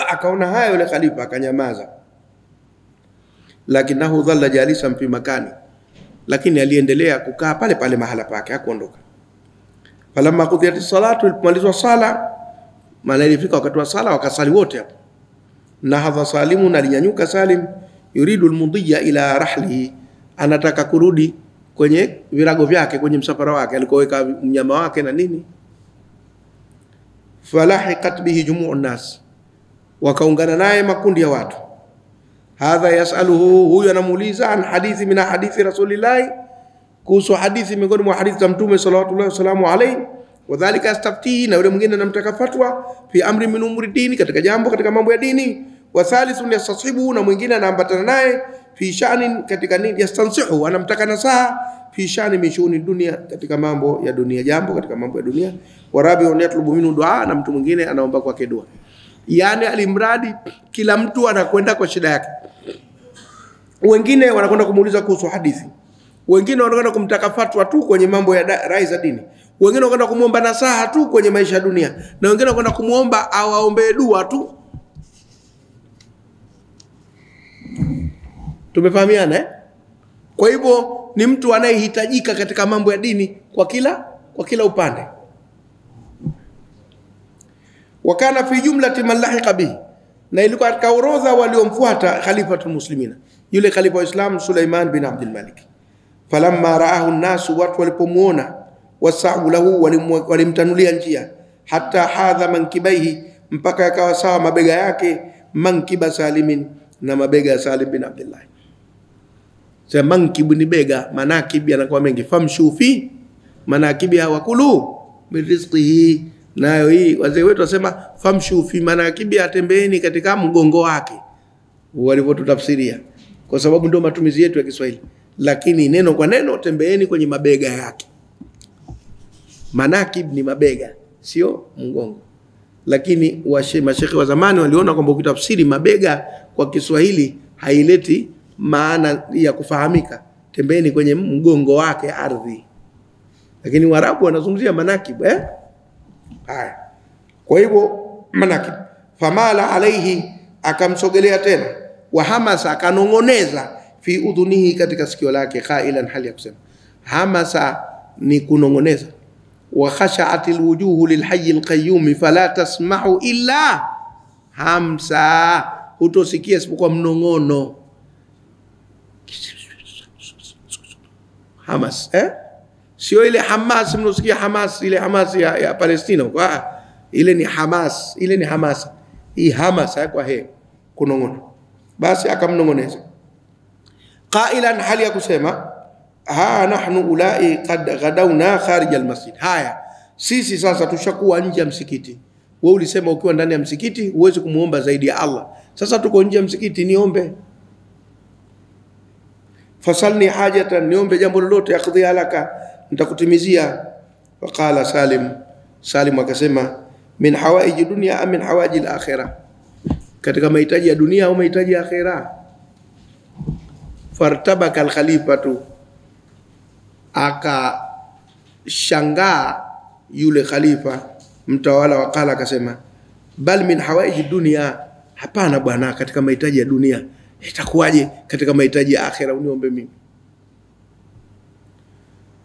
Akaona haya yule khalifa akanyamaza. Lakinahu dhalla jalisan fi makani, lakini aliendelea kukaa pale pale mahala pake, hakuondoka. Falamma qudiyat as-salatu, ilipomalizwa sala, maana ilifika wakati wa sala wakasali wote hapo. Na hadha Salimun, alinyanyuka Salim, yuridu al-mudhiya ila rahlihi, anataka kurudi kwenye virago vyake, kwenye msafara wake alikoweka mnyama wake na nini. Falahiqat bihi jumu'un nas, wakaungana naye makundi ya watu. Hadha yasaluhu, huyu anamuuliza an hadithi min hadithi Rasulillah, kuhusu hadithi miongoni mwa hadithi za Mtume sallallahu alaihi wasallam alayhi. Wadhālika yastaftihi, na yule mwingine anamtaka fatwa fi amri min umuri dini, katika jambo katika mambo ya dini. Wa thalithun yastasibu, na mwingine anaambatana naye fi sha'nin, katika nini, yastansihu, anamtaka nasaha fi sha'ni min shu'uni dunya, katika mambo ya dunia, jambo katika mambo ya dunia. Wa rabi'un yatlubu minhu du'a, na mtu mwingine anaomba kwake dua. Yani alimradi kila mtu anakwenda kwa shida yake. Wengine wanakwenda kumuuliza kuhusu hadithi, wengine wanakwenda kumtaka fatwa tu kwenye mambo ya rai za dini, wengine wanakwenda kumuomba nasaha tu kwenye maisha ya dunia, na wengine wanakwenda kumuomba awaombe dua tu. Tumefahamiana eh? Kwa hivyo ni mtu anayehitajika katika mambo ya dini kwa kila upande. Wakana fi jumlati man lahiqa bihi, na ilikuwa katika orodha waliomfuata khalifatul muslimina, yule khalifa wa Islam Suleiman bin Abdul Malik. Falamma raahu an-nasu, watu walipomuona, wasa'u lahu, walimtanulia njia, hatta hadha mankibaihi, mpaka yakawa sawa mabega yake, mankiba Salimin, na mabega ya Salim bin Abdullah. Sasa mankibu ni bega, manakib yanakuwa mengi. Famshufi, manakibi hawakulu min rizqihi, nayo hii wazee wetu wasema famshufi, manakibi atembeeni katika mgongo wake, walivyotutafsiria, kwa sababu ndio matumizi yetu ya Kiswahili. Lakini neno kwa neno, tembeeni kwenye mabega yake. Manakib ni mabega, sio mgongo. Lakini mashekhi wa zamani waliona kwamba ukitafsiri mabega kwa Kiswahili haileti maana ya kufahamika. Tembeeni kwenye mgongo wake, ardhi. Lakini Waarabu wanazungumzia manakib haya. Kwa hivyo manakib, famala alaihi, akamsogelea tena, wa hamasa, akanongoneza fi udhunihi, katika sikio lake, qailan, hali ya kusema. Hamasa ni kunongoneza. Wa khasha'atil wujuhu lilhayy alqayyum fala tasma'u illa hamsa, hutosikia isipokuwa mnongono. Hamas sio ile Hamas mnosikia Hamas, ile Hamas ya Palestina. Ile ni Hamas, ile ni hamasa. Hii hamasa kwa kunongona. Basi akamnongoneza, qailan, hali ya kusema, ha nahnu ulai qad ghadawna kharij almasjid. Haya Sisi sasa tushakuwa nje ya msikiti. Wewe ulisema ukiwa ndani ya msikiti huwezi kumuomba zaidi ya Allah. Sasa tuko nje ya msikiti, niombe. Fasalni hajatan, niombe jambo lolote, akdhiha laka, nitakutimizia. Waqala Salim akasema, min hawaiji dunia am min hawaiji al-akhirah, katika mahitaji ya dunia au mahitaji ya akhirah. Fartabaka al-khalifatu, akashangaa yule khalifa mtawala. Wakala akasema, bal min hawaiji dunia, hapana bwana, katika mahitaji ya dunia. Itakuwaje katika mahitaji ya akhira uniombe mimi?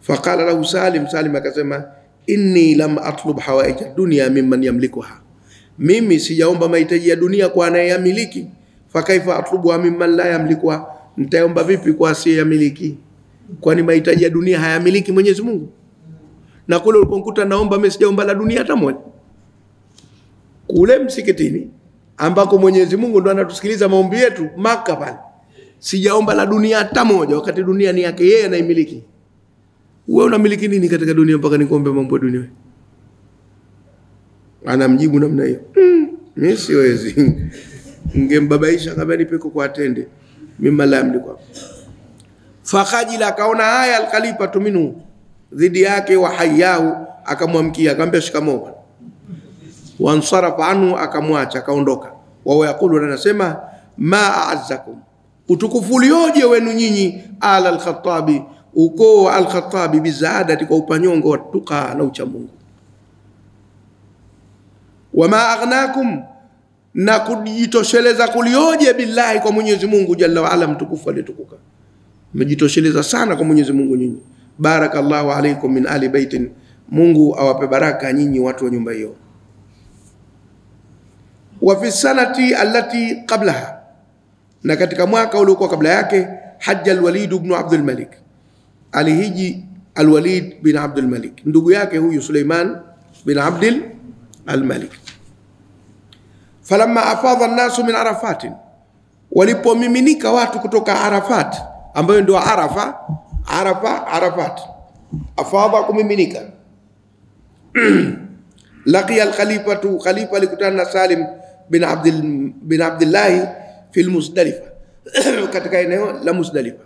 Faqala lahu Salim akasema, inni lam atlub hawaij dunya mimman yamlikuha, mimi sijaomba mahitaji ya dunia kwa anayemiliki. Fakaifa atlubuha mimman la yamlikuha, nitaomba vipi kwa asiyemiliki? Kwani mahitaji ya dunia hayamiliki Mwenyezi Mungu? Na kule ulipokuta naomba mimi sijaomba la dunia hata moja. Kule msikitini ambako Mwenyezi Mungu ndo anatusikiliza maombi yetu, Maka pale, sijaomba la dunia hata moja, wakati dunia ni yake yeye anaimiliki. Wewe unamiliki nini katika dunia mpaka nikuombe mambo ya dunia? Anamjibu namna hiyo, mimi siwezi. Ngembabaisha kama nipeko kwa atende, mimi malamli kwa. Fakhajila, kaona haya al-khalifa tuminu dhidi yake, wa hayahu, akamwamkia akamwambia shikamoo. Wansarafa anhu, akamwacha akaondoka. Wao yakulu, anasema ma a'azzakum, utukufu ulioje wenu nyinyi, ala al-Khattabi, ukoo al-Khattabi, bizaadati, kwa upanyongo, watuka na uchamungu. Wama aghnakum, na kujitosheleza kulioje, billahi, kwa Mwenyezi Mungu jalla wa ala, mtukufu alitukuka. Mmejitosheleza sana kwa Mwenyezi Mungu nyinyi. Barakallahu alaykum min ali baitin, Mungu awape baraka nyinyi watu wa nyumba hiyo. Wa fi sanati allati qablaha, na katika mwaka uliokuwa kabla yake, hajja al-Walid ibn Abdul Malik, alihiji al-Walid bin Abdul Malik, ndugu yake huyu Suleiman bin Abdul al-Malik. Falamma afadha an-nasu min Arafat, walipomiminika watu kutoka Arafat, ambayo ndio Arafat, afadha, kumiminika. Laqiya al-khalifatu, khalifa alikutana na Salim bin Abdullah fi al-Muzdalifa, katika eneo la Muzdalifa.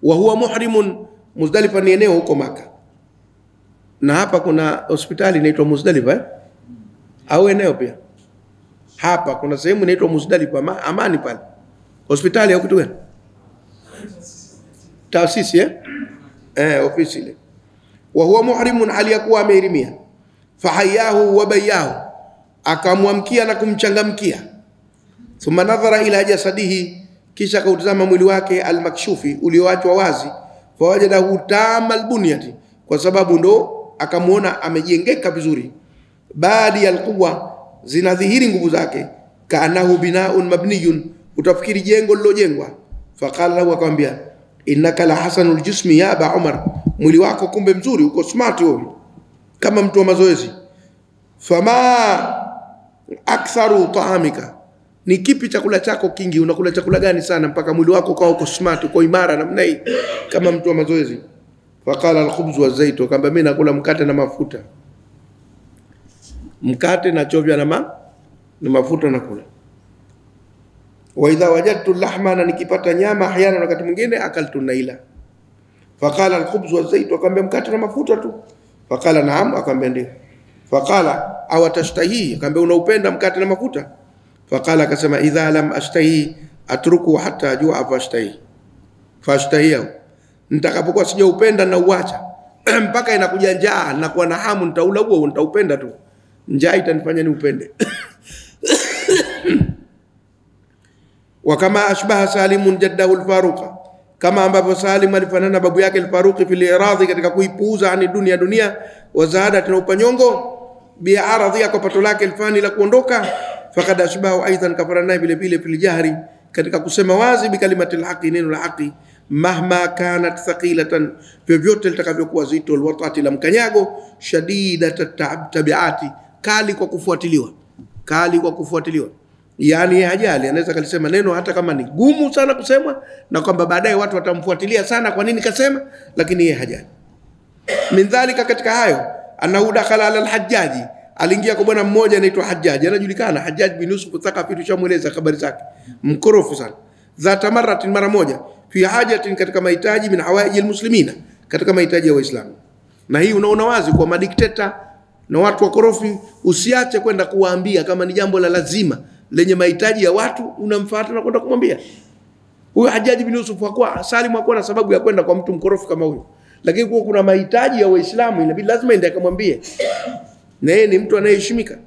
Wa huwa muhrimun, Muzdalifa ni eneo huko Maka, na hapa kuna hospitali inaitwa Muzdalifa au eneo pia hapa kuna sehemu inaitwa Muzdalifa, Amani pale, hospitali au kitu gani? Taasisi ofisi ile. Wa huwa muhrimun, aliyakuwa amehirimia. Fahayahu wa bayahu, akamwamkia na kumchangamkia. Thumma nadhara ila jasadihi, kisha kautazama mwili wake, almakshufi, ulioachwa wazi. Fawajadahu tamal bunyati, kwa sababu ndo akamuona amejengeka vizuri. Baadi alquwa, zinadhihiri nguvu zake. Kaanahu binaun mabniyun, utafikiri jengo lilojengwa. Faqala lahu, akamwambia, innaka la hasanul jismi ya Aba Umar, mwili wako kumbe mzuri, uko smart wewe, kama mtu wa mazoezi. Fama aktharu taamika, ni kipi chakula chako kingi? Unakula chakula gani sana mpaka mwili wako kwa uko smart, uko imara namna hii kama mtu wa mazoezi? Faqala al-khubz wa zait, akamwambia mimi nakula mkate na mafuta. Mkate na chovya na mafuta nakula. Wa idha wajadtu lahma, na nikipata nyama, ahyana, wakati mwingine, akaltu naila. Faqala al-khubz wa zait, akamwambia mkate na mafuta tu? Faqala naam, akamwambia ndio. Faqala aw tashtahi, akamwambia unaupenda mkate na mafuta? Faqala, akasema idha lam ashtahi atruku hatta jua fashtahiyahu, nitakapokuwa sijaupenda na uacha mpaka inakuja njaa na kuwa na hamu, nitaula huo, nitaupenda tu, njaa itanifanya ni upende. Wa kama ashbaha Salimun jaddahu al-Faruqa, kama ambavyo Salim alifanana babu yake al-Faruqi fil iradhi, katika kuipuuza ani dunia, wa zaada, tena upanyongo, bi aradhi, kwa pato lake alfani la kuondoka. Faqad ashbahu aidan, kafarana vile vile fil jahri, katika kusema wazi, bi kalimatil haqi, neno la haki, mahma kanat thaqilatan, vyovyote litakavyokuwa zito, alwatati, la mkanyago, shadidat tabiati, kali kwa kufuatiliwa, yani hajali, anaweza kalisema neno hata kama ni gumu sana kusemwa, na kwamba baadaye watu watamfuatilia sana kwa nini kasema, lakini yeye hajali. Min dhalika, katika hayo, annahu dakhala ala al-Hajjaji, aliingia kwa bwana mmoja anaitwa Hajjaj, anajulikana Hajjaj bin Yusuf Thaqafi, tushamueleza habari zake, mkorofu sana. Dhata maratin, mara moja, fi hajatin, katika mahitaji, min hawaiji almuslimina, katika mahitaji ya Waislamu. Na hii unaona wazi kwa madikteta na watu wakorofi, usiache kwenda kuwaambia kama ni jambo la lazima lenye mahitaji ya watu, unamfuata na kwenda kumwambia. Huyo Hajjaj bin Yusuf Salim hakuwa na sababu ya kwenda kwa mtu mkorofi kama huyo, lakini kwa kuna mahitaji ya Waislamu inabidi lazima ende akamwambie, na yeye ni mtu anayeheshimika.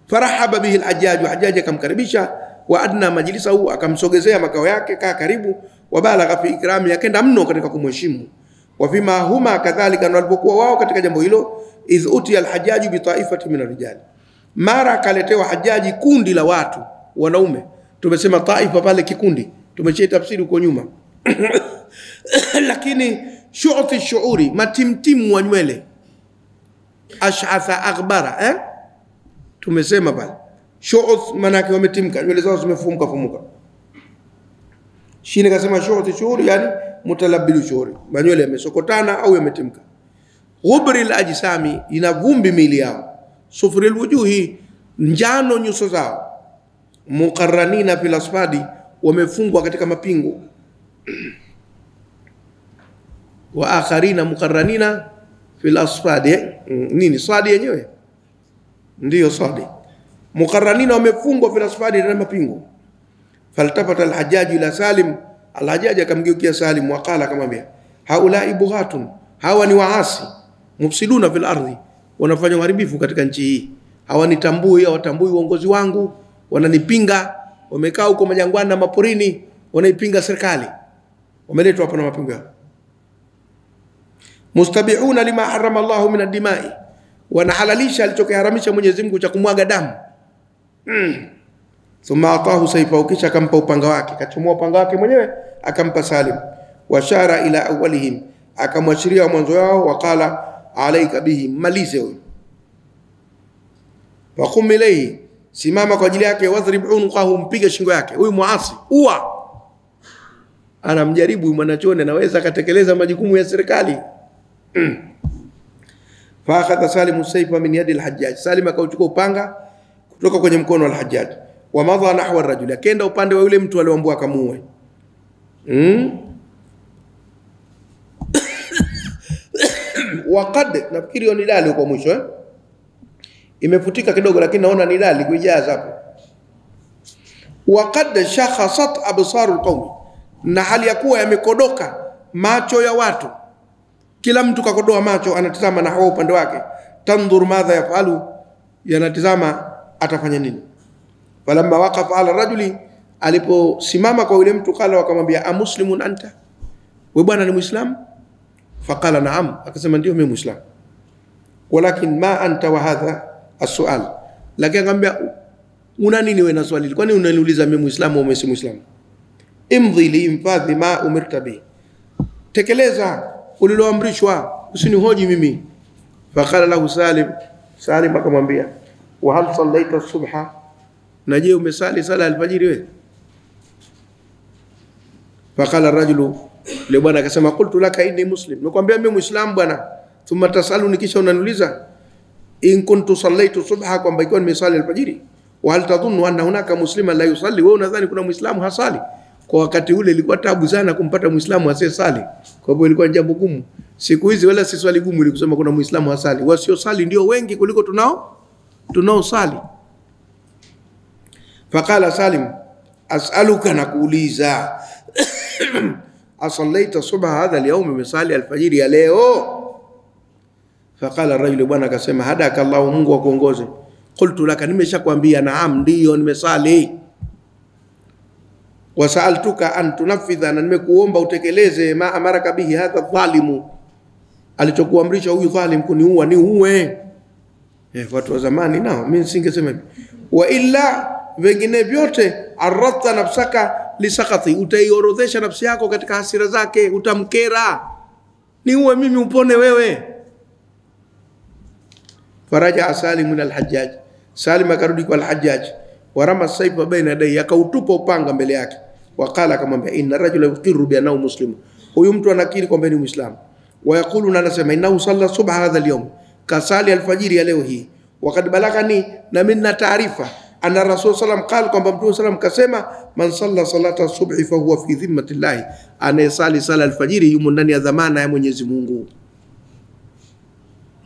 Farahaba bihi al-Hajjaj, Hajjaj akamkaribisha, wa adna majlisahu, akamsogezea makao yake, kaa karibu, wa balagha fi ikrami, akenda mno katika kumheshimu. Wa fima huma kadhalika, na walipokuwa wao katika jambo hilo, idh utiya al-Hajjaj bi ta'ifati min ar-rijal, mara kaletewa Hajjaji kundi la watu wanaume. Tumesema taifa pale kikundi, tumechia tafsiri huko nyuma. Lakini shu'ti shu'uri, matimtimu wa nywele, ash'atha aghbara, tumesema pale shu'th manake wametimka, nywele zao zimefumuka. Shini kasema shu'ti shu'uri, yani mutalabbilu shu'uri, manywele yamesokotana au yametimka. Ghubri al-ajsami, ina vumbi mili yao. Sufri al-wujuhi, njano nyuso zao. Muqarranina fil asfadi, wamefungwa katika mapingo. Wa akharina muqarranina fil asfadi, nini swadi yenyewe? Ndiyo swadi. Muqarranina, wamefungwa fil asfadi, na mapingo. Faltafata al-Hajjaj ila Salim, al-Hajjaj akamgeukia Salim, waqala, akamwambia, haulai bughatun, hawa ni waasi, mufsiduna fil ardhi, wanafanya uharibifu katika nchi hii, hawanitambui, hawatambui uongozi wangu, wananipinga, wamekaa huko majangwani na maporini, wanaipinga serikali, wameletwa hapa na mapingo yao. Mustabi'una lima harrama Allahu min ad-dima'i, wanahalalisha alichokiharamisha Mwenyezi Mungu cha kumwaga damu. Thumma atahu sayfahu, kisha akampa upanga wake, kachomoa upanga wake mwenyewe akampa Salim. Washara ila awwalihim, akamwashiria mwanzo wao, waqala alayka bihi, malize huyo. Wa qum ilayhi, simama kwa ajili yake, wadhrib unqahu, mpige shingo yake. Huyu muasi anamjaribu mwanachoni, anaweza akatekeleza majukumu ya serikali. Fa akhadha Salim sayfa min yadi al-Hajjaj, Salim akauchukua upanga kutoka kwenye mkono wa al-Hajjaj. Wa madha nahwa ar-rajul, akaenda upande wa yule mtu aliyeambua akamuue. Waqad, nafikiri ni dali kwa mwisho, imefutika kidogo, lakini naona ni dali kuijaza hapo. Waqad shakhasat absarul qawmi, na hali ya kuwa yamekodoka macho ya watu, kila mtu kakodoa macho, anatazama na hawa upande wake. Tandhur madha yafalu, yanatazama atafanya nini. Falamma waqafa ala rajuli, aliposimama kwa yule mtu, kala, wakamwambia, amuslimun anta, wewe bwana ni muislamu? Faqala na'am, akasema ndio mimi muislamu. Walakin ma anta wa hadha as-su'al, lakini akamwambia, una nini wewe na swali hili? Kwani unaniuliza mimi muislamu au si muislamu? Imdhi li infadhi ma umirta bi, tekeleza uliloamrishwa, usinihoji mimi. Faqala lahu Salim akamwambia, wa hal sallaita as-subha, na je umesali sala al-fajr wewe? Faqala ar-rajulu, le bwana akasema, qultu laka inni muslim, nimekwambia mimi muislamu bwana. Thumma tasaluni, kisha unaniuliza, in kuntu sallaitu subha, kwamba ikiwa nimesali al-fajr. Wa hal tadhunnu anna hunaka musliman la yusalli, wewe unadhani kuna muislamu hasali? Kwa wakati ule ilikuwa tabu sana kumpata muislamu asiyesali, kwa hivyo ilikuwa jambo gumu. Siku hizi wala si swali gumu ili kusema kuna muislamu hasali, wasiosali ndio wengi kuliko tunaosali. Faqala Salim, as'aluka, nakuuliza, asallaita subha hadha al-yawm, misali al-fajr ya leo? Faqala ar-rajul, bwana akasema, hadaka Allah, Mungu akuongoze. Qultu laka, nimeshakwambia naam, ndio nimesali. Wa sa'altuka an tunafidha, na nimekuomba utekeleze ma amaraka bihi hadha dhalimu, alichokuamrisha huyu dhalim kuniua ni uwe. Watu wa zamani nao, mimi singesema. Wa illa, vingine vyote, arradta nafsaka lisakati, utaiorodhesha nafsi yako katika hasira zake, utamkera, ni uwe mimi upone wewe. Faraja Salim min al-Hajjaj, Salim akarudi kwa al-Hajjaj, warama saifa baina yadayhi, akautupa upanga mbele yake. Waqala, akamwambia, inna rajula yuqirru bi annahu muslim, huyu mtu anakiri kwamba ni muislamu. ويقولون anasema innahu salla subha hadha al-yawm, kasali alfajiri ya leo hii. Wakad balagani, na minna taarifa, anna Rasul sallam qala, kwamba Mtume sallam kasema, man salla salata subhi fa huwa fi dhimmati llahi, anayesali sala alfajiri yumo ndani ya dhamana ya Mwenyezi Mungu.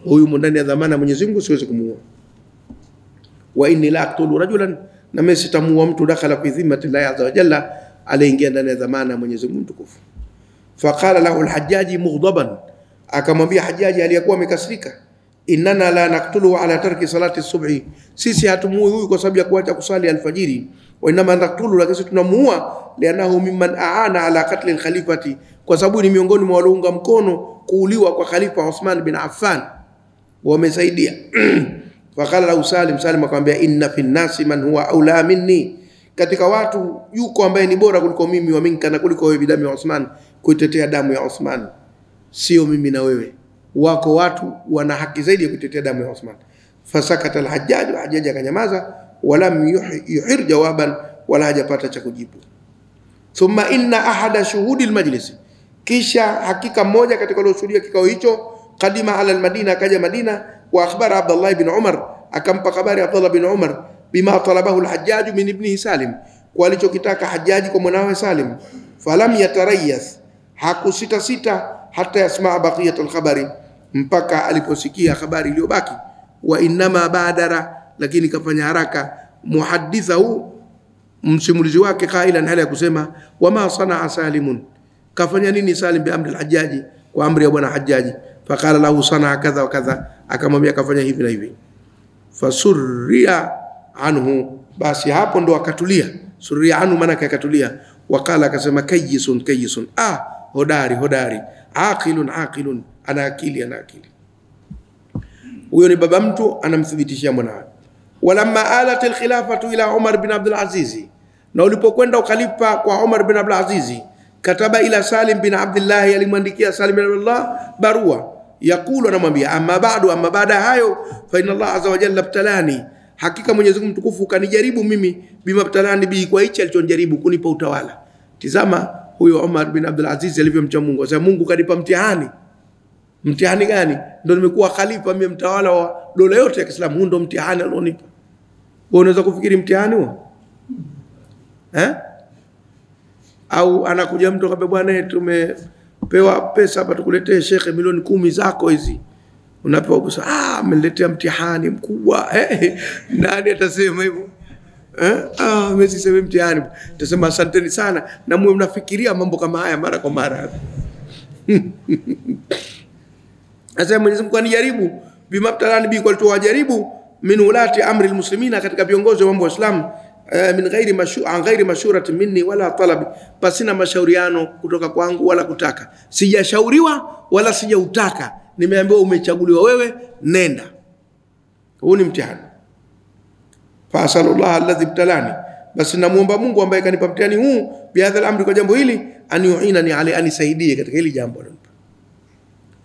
Huyu yumo ndani ya dhamana ya Mwenyezi Mungu, siwezi kumuua. Wa inni la aqtulu rajulan, na mimi sitamuua mtu dakhala fi dhimmati llahi azza wa jalla, aliingia ndani ya dhamana ya Mwenyezi Mungu tukufu. Faqala lahu al-Hajjaji mughdaban, akamwambia Hajjaji aliyekuwa amekasirika, innana la naqtuluhu ala tarki salati subhi, sisi hatumuui huyu kwa sababu ya kuacha kusali alfajiri. Wa inma naqtulu, lakini tunamuua lianahu mimman aana ala qatl al-khalifati, kwa sababu ni miongoni mwa waliounga mkono kuuliwa kwa Khalifa Uthman bin Affan, wamesaidia. Faqala lahu Salim, Salim akamwambia, inna fi nnasi man huwa aula minni, katika watu yuko ambaye ni bora kuliko mimi, wa minka, na kuliko wewe, bidami ya Uthman, kuitetea damu ya Uthman. Sio mimi na wewe, wako watu wana haki zaidi ya kuitetea damu ya Uthman. Fasakata al-Hajjaj, Hajjaj akanyamaza, walam yuhir jawaban, wala hajapata cha kujibu. Thumma inna ahada shuhudi al-majlis, kisha hakika mmoja katika walioshuhudia kikao hicho, qadima ala al-Madina, akaja Madina, wa akhbara Abdullah ibn Umar, akampa habari Abdullah ibn Umar, bima talabahu al-Hajjaj min ibnihi Salim, kwa alichokitaka Hajjaji kwa mwanawe Salim. Falam yatarayas, hakusita sita, hata yasmaa baqiyat al-khabari, mpaka aliposikia habari iliyobaki. Wa inma badara, lakini kafanya haraka, muhaddithahu, msimulizi wake, qailan, hali ya kusema, wama sanaa Salimun, kafanya nini Salim bi amri al-Hajjaji, kwa amri ya bwana Hajjaji. Faqala lahu sanaa kadha wa kadha, akamwambia kafanya hivi na hivi. Fasurriya anhu, basi hapo ndo akatulia. Surriya anhu maana akatulia. Wakala, akasema, kayisun kayisun, hodari hodari, aqilun aqilun, ana akili ana akili. Huyo ni baba mtu anamthibitishia mwanawe. Walamma alat alkhilafatu ila Umar bin Abdul Aziz, na ulipokwenda ukhalifa kwa Umar bin Abdul Aziz, kataba ila Salim bin Abdullah, alimwandikia Salim bin Abdullah barua, yakulu, anamwambia, amma ba'du, amma baada hayo, fa inna Allah azza wa jalla ibtalani, hakika Mwenyezi Mungu mtukufu kanijaribu mimi, bima ibtalani bi, kwa hicho alichonijaribu, kunipa utawala. Tizama huyo Umar bin Abdul Aziz alivyomcha Mungu. Sasa Mungu kanipa mtihani. Mtihani gani? Ndio nimekuwa khalifa, mimi mtawala wa dola yote ya Kiislamu. Huo ndio mtihani alionipa. Wewe unaweza kufikiri mtihani huo? Au anakuja mtu akamwambia, bwana, tumepewa pesa hapa tukuletee shekhe milioni 10 zako hizi. Unapewa pesa, ameletea mtihani mkubwa. Nani atasema hivyo? Mimi sisemi mtihani. Tutasema asanteni sana, na mwe mnafikiria mambo kama haya mara kwa mara. Sasa Mwenyezi Mungu anijaribu, bima ibtalani bi, kwa alichowajaribu, min ulati amri almuslimina, katika viongozi wa mambo wa Islam, min ghairi mashurati minni wala talabi, pasina mashauriano kutoka kwangu wala kutaka. Sijashauriwa wala sijautaka, nimeambiwa umechaguliwa wewe, nenda. Huu ni mtihani. Fa sallallahu alladhi ibtalani, basi namuomba Mungu ambaye kanipa mtihani huu, bihadha al-amri, kwa jambo hili, an yu'inani alayhi, anisaidie katika hili jambo.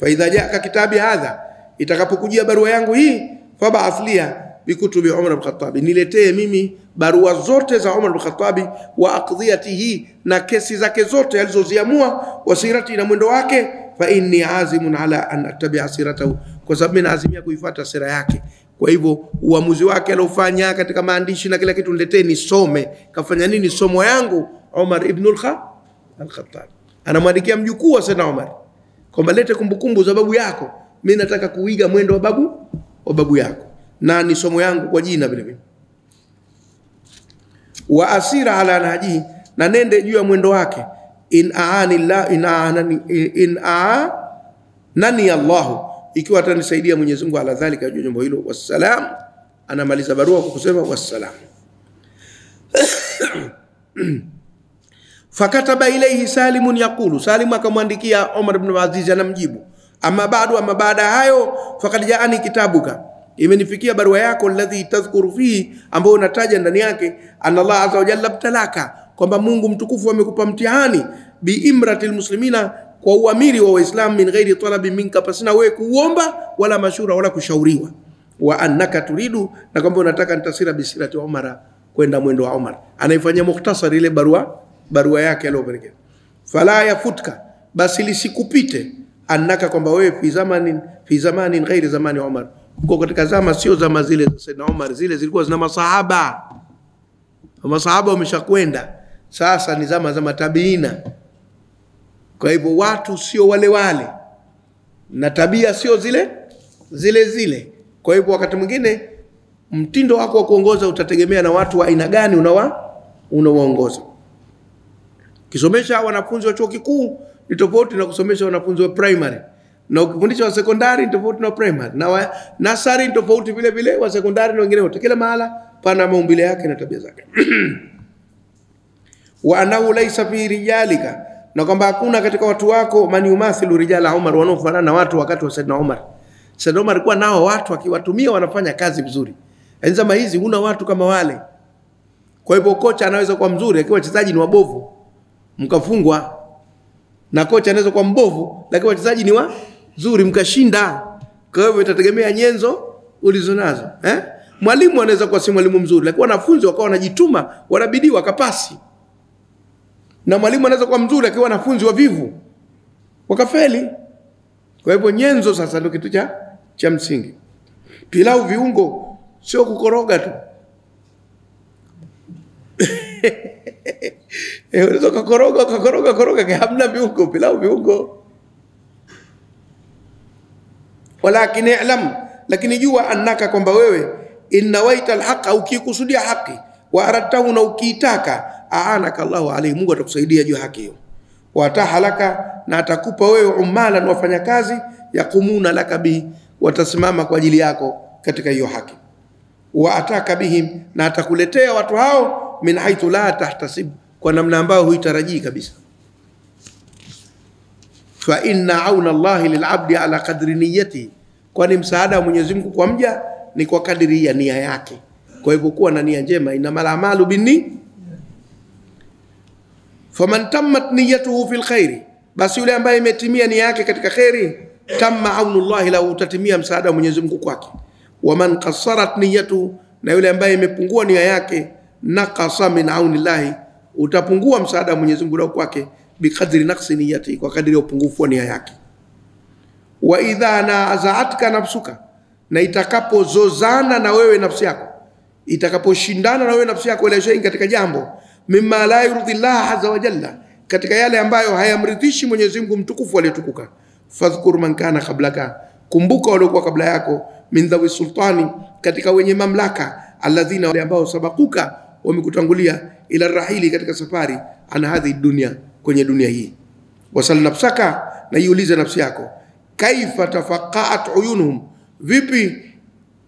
Fa idha jaa kitabi hadha, itakapokujia barua yangu hii, fab'ath liya bikutubi Umar bin Khattab, niletee mimi barua zote za Umar bin Khattab, wa aqdiyatihi, na kesi zake zote alizoziamua, wasirati, na mwendo wake. Fa inni azimun ala an attabi'a siratahu, kwa sababu mimi naazimia kuifuata sira yake. Kwa hivyo uamuzi wake aliofanya katika maandishi na kila kitu niletee nisome. Kafanya nini somo yangu? Umar ibn al-Khattab anamwandikia mjukuu wa Sayyidina Umar kwamba lete kumbukumbu za babu yako, mimi nataka kuiga mwendo wa babu yako, na ni somo yangu kwa jina vile vile. Wa asira ala naji, na nende juu ya mwendo wake. In aanani Allah, ikiwa atanisaidia Mwenyezi Mungu ala dhalika, juu jambo hilo. Wassalam, anamaliza barua kwa kusema wassalam. Fakataba ilayhi Salimun yaqulu, Salim akamwandikia Umar ibn Aziz, anamjibu, amma ba'du, amma baada hayo, faqad ja'ani kitabuka, imenifikia barua yako, alladhi tadhkuru fihi, ambao unataja ndani yake, anna Allah azza wa jalla ibtalaka, kwamba Mungu mtukufu amekupa mtihani, bi imratil muslimina, kwa uamiri wa Waislamu, min ghairi talabi minka, pasina wewe kuomba wala mashura wala kushauriwa. Wa annaka turidu, na kwamba unataka nitasira bisirati Umar, kwenda mwendo wa Umar. Anaifanyia mukhtasar ile barua yake aliyopelekea. Fala yafutka, basi lisikupite, annaka kwamba wewe fi zamanin ghairi zamani Umar, uko katika zama sio zama zile za Saidna Umar, zile zilikuwa zina masahaba. Masahaba wameshakwenda, sasa ni zama za matabiina. Kwa hivyo watu sio wale wale na tabia sio zile. Kwa hivyo wakati mwingine mtindo wako wa kuongoza utategemea na watu wa aina gani unawaongoza. Kisomesha wanafunzi wa chuo kikuu ni tofauti na kusomesha wanafunzi wa primary, na ukifundisha wa sekondari ni tofauti na primary, na wa nasari ni tofauti vile vile wa sekondari na wengine wote. Kila mahala pana maumbile yake na tabia zake. Wa anahu laysa fi rijalika, na kwamba hakuna katika watu wako man yumathilu rijala Umar, wanaofanana na watu wakati wa Saidna Umar. Saidna Umar alikuwa nao watu akiwatumia wanafanya kazi vizuri. Enzama hizi huna watu kama wale. Kwa hivyo kocha anaweza kuwa mzuri akiwa wachezaji ni wabovu, mkafungwa, na kocha anaweza kuwa mbovu lakini wachezaji ni wazuri, mkashinda. Kwa hivyo itategemea nyenzo ulizonazo. Mwalimu anaweza kuwa si mwalimu mzuri lakini wanafunzi wakawa wanajituma, wanabidii wakapasi. Na mwalimu anaweza kuwa mzuri akiwa wanafunzi wavivu wakafeli. Kwa hivyo nyenzo sasa ndio kitu cha msingi. Pilau viungo sio kukoroga tu. Unaweza kukoroga hamna viungo, pilau viungo. Walakin i'lam, lakini jua annaka kwamba wewe innawaita alhaqa, ukikusudia haki, wa aradtahu, na ukiitaka, aanaka Allahu alayhi, Mungu atakusaidia juu haki hiyo. Wa tahalaka, na atakupa wewe umalan, wafanyakazi, yakumuna laka bi, watasimama kwa ajili yako katika hiyo haki. Wa ataka bihim, na atakuletea watu hao min haithu la tahtasib, kwa namna ambayo huitarajii kabisa. Fa inna auna Allahi lil'abdi ala qadri niyyati, kwani msaada wa Mwenyezi Mungu kwa mja ni kwa kadiri ya nia yake. Kwa hivyo kuwa na nia njema, innamal a'malu binni. Faman tammat niyyatuhu fil khairi, basi yule ambaye imetimia nia yake katika khairi, tamma aunullahi lahu, utatimia msaada wa Mwenyezi Mungu kwake. Waman qassarat niyyatuhu, na yule ambaye imepungua nia yake, naqasa min aunillahi, utapungua msaada wa Mwenyezi Mungu kwake, bikadri naqsi niyyati, kwa kadri ya upungufu wa nia yake. Wa idha naza'atka nafsuka, na itakapozozana na wewe nafsi yako, itakaposhindana na wewe nafsi yako ile shay katika jambo, mimma la yurdi Allah azza wa jalla, katika yale ambayo hayamridhishi Mwenyezi Mungu mtukufu aliyetukuka, fadhkur man kana qablaka, kumbuka waliokuwa kabla yako, min dhawi sultani, katika wenye mamlaka, alladhina, wale ambao sabakuka, wamekutangulia, ila rahili, katika safari, ana hadhi dunia, kwenye dunia hii. Wasal nafsaka, na iulize nafsi yako, kaifa tafaqa'at uyunuhum, vipi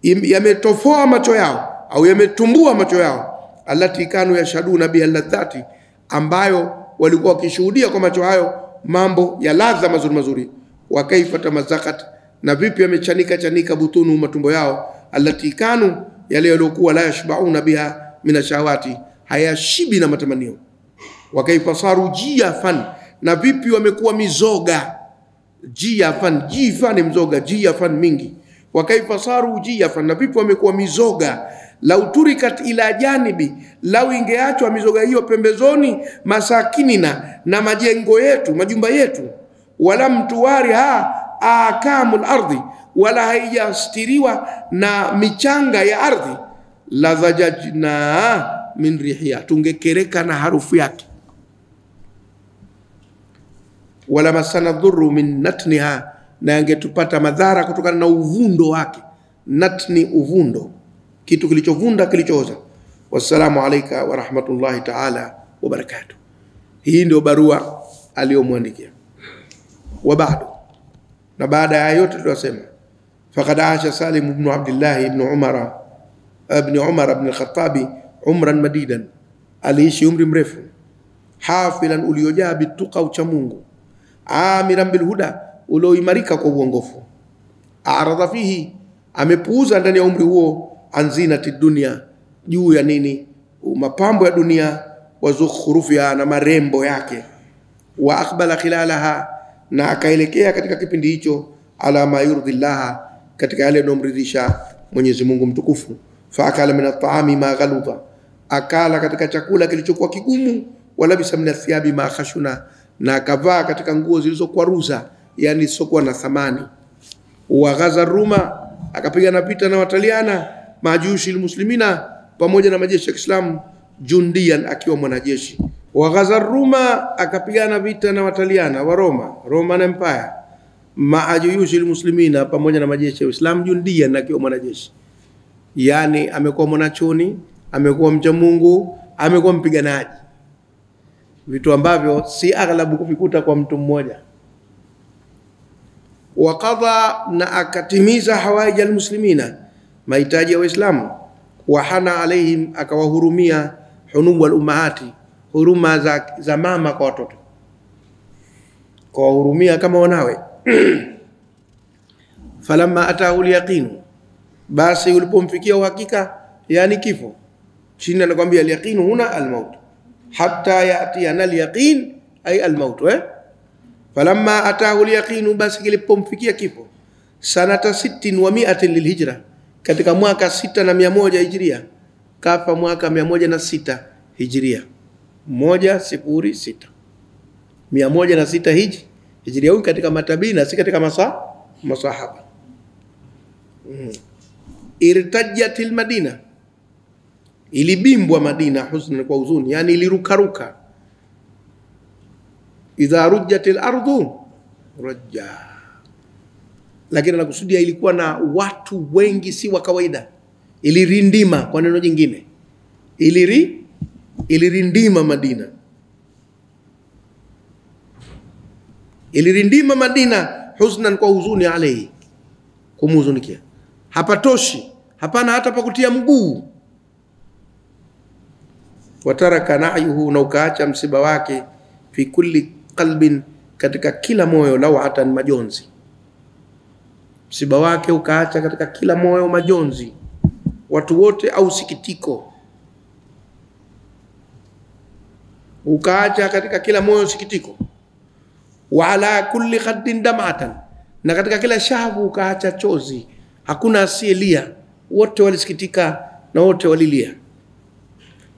yametofoa macho yao au yametumbua macho yao, allati kanu yashhaduna biha ladhati, ambayo walikuwa wakishuhudia kwa macho hayo mambo ya ladha mazuri mazuri. Wa kaifa tamazakat, na vipi yamechanika butunu, matumbo yao, allati kanu, yale yaliokuwa la yashbauna biha minashawati, hayashibi na matamanio. Wa kaifa saru jiyafan, na vipi wamekuwa mizoga. Jiyafan, jifan mzoga, jiyafan mingi. Wa kaifa saru jiyafan, na vipi wamekuwa mizoga. Lau turikat ila janibi, lau ingeachwa mizoga hiyo pembezoni, masakinina, na majengo yetu, majumba yetu, wala mtuwari akamul ardhi, wala haijastiriwa na michanga ya ardhi, la zajajna min rihiya, tungekereka na harufu yake. Wala masana dhurru min natniha, na angetupata madhara kutokana na uvundo wake. Natni, uvundo, kitu kilichovunda, kilichooza. Wassalamu alayka wa rahmatullahi ta'ala wa barakatuh. Hii ndio barua aliyomwandikia. Wa ba'du, na baada ya yote tunasema, faqad aasha Salim ibn Abdullah ibn Umar ibn al-Khattabi umran madidan, aliishi umri mrefu, hafilan, uliojaa bituqa, ucha Mungu, amiran bil huda, ulioimarika kwa uongofu, aradha fihi, amepuuza ndani ya umri huo, anzinati dunia, juu ya nini? Mapambo ya dunia, wa zukhrufia, na marembo yake, wa aqbala khilalaha, na akaelekea katika kipindi hicho, ala ma yurdillaha, katika yale yanomridhisha Mwenyezi Mungu mtukufu. Fa akala min at-ta'ami ma ghaludha, akala katika chakula kilichokuwa kigumu, wala bisa min athiyabi ma khashuna, na akavaa katika nguo zilizokwaruza, yani sokwa na thamani. Wa ghaza Ruma, akapigana vita na Wataliana, majushi almuslimina, pamoja na majeshi ya Kiislamu, jundian, akiwa mwanajeshi. Wa ghaza Ruma, akapigana vita na Wataliana wa Roma, Roman Empire, majushi almuslimina, pamoja na majeshi ya Uislamu, jundian, akiwa mwanajeshi. Yani amekuwa mwanachoni, amekuwa mcha Mungu, amekuwa mpiganaji, vitu ambavyo si aghlabu kuvikuta kwa mtu mmoja. Waqadha, na akatimiza hawaij almuslimina, mahitaji ya Waislamu. Wahana alaihim, akawahurumia, hunubu al-ummahati, huruma za mama kwa watoto, kawahurumia kama wanawe. Falamma atahu al-yaqinu, basi ulipomfikia uhakika, yani kifo. Chini anakuambia al-yaqinu huna al-maut, hatta ya'tiyana al-yaqin ay al-maut. Falamma atahu al-yaqinu, basi kilipomfikia kifo. Sanata 600 lilhijra, katika mwaka 601 hijria, kafa mwaka 106 hijria, 106 106 hijria. Huyu katika matabina, si katika masahaba. Irtajatil Madina, ilibimbwa Madina, huzn, kwa huzuni, yani ilirukaruka. Idha rujjatil ardu rajja, lakini anakusudia ilikuwa na watu wengi, si wa kawaida. Ilirindima, kwa neno jingine, ilirindima Madina, ilirindima Madina, huznan, kwa huzuni, alayhi, kumhuzunikia. Hapatoshi, hapana hata pakutia mguu. Wataraka na'yuhu, na ukaacha msiba wake, fi kulli qalbin, katika kila moyo, lawatan, majonzi. Msiba wake ukaacha katika kila moyo majonzi, watu wote, au sikitiko, ukaacha katika kila moyo sikitiko. Wa ala kulli khaddin dam'atan, na katika kila shavu ukaacha chozi, hakuna asiyelia, wote walisikitika na wote walilia.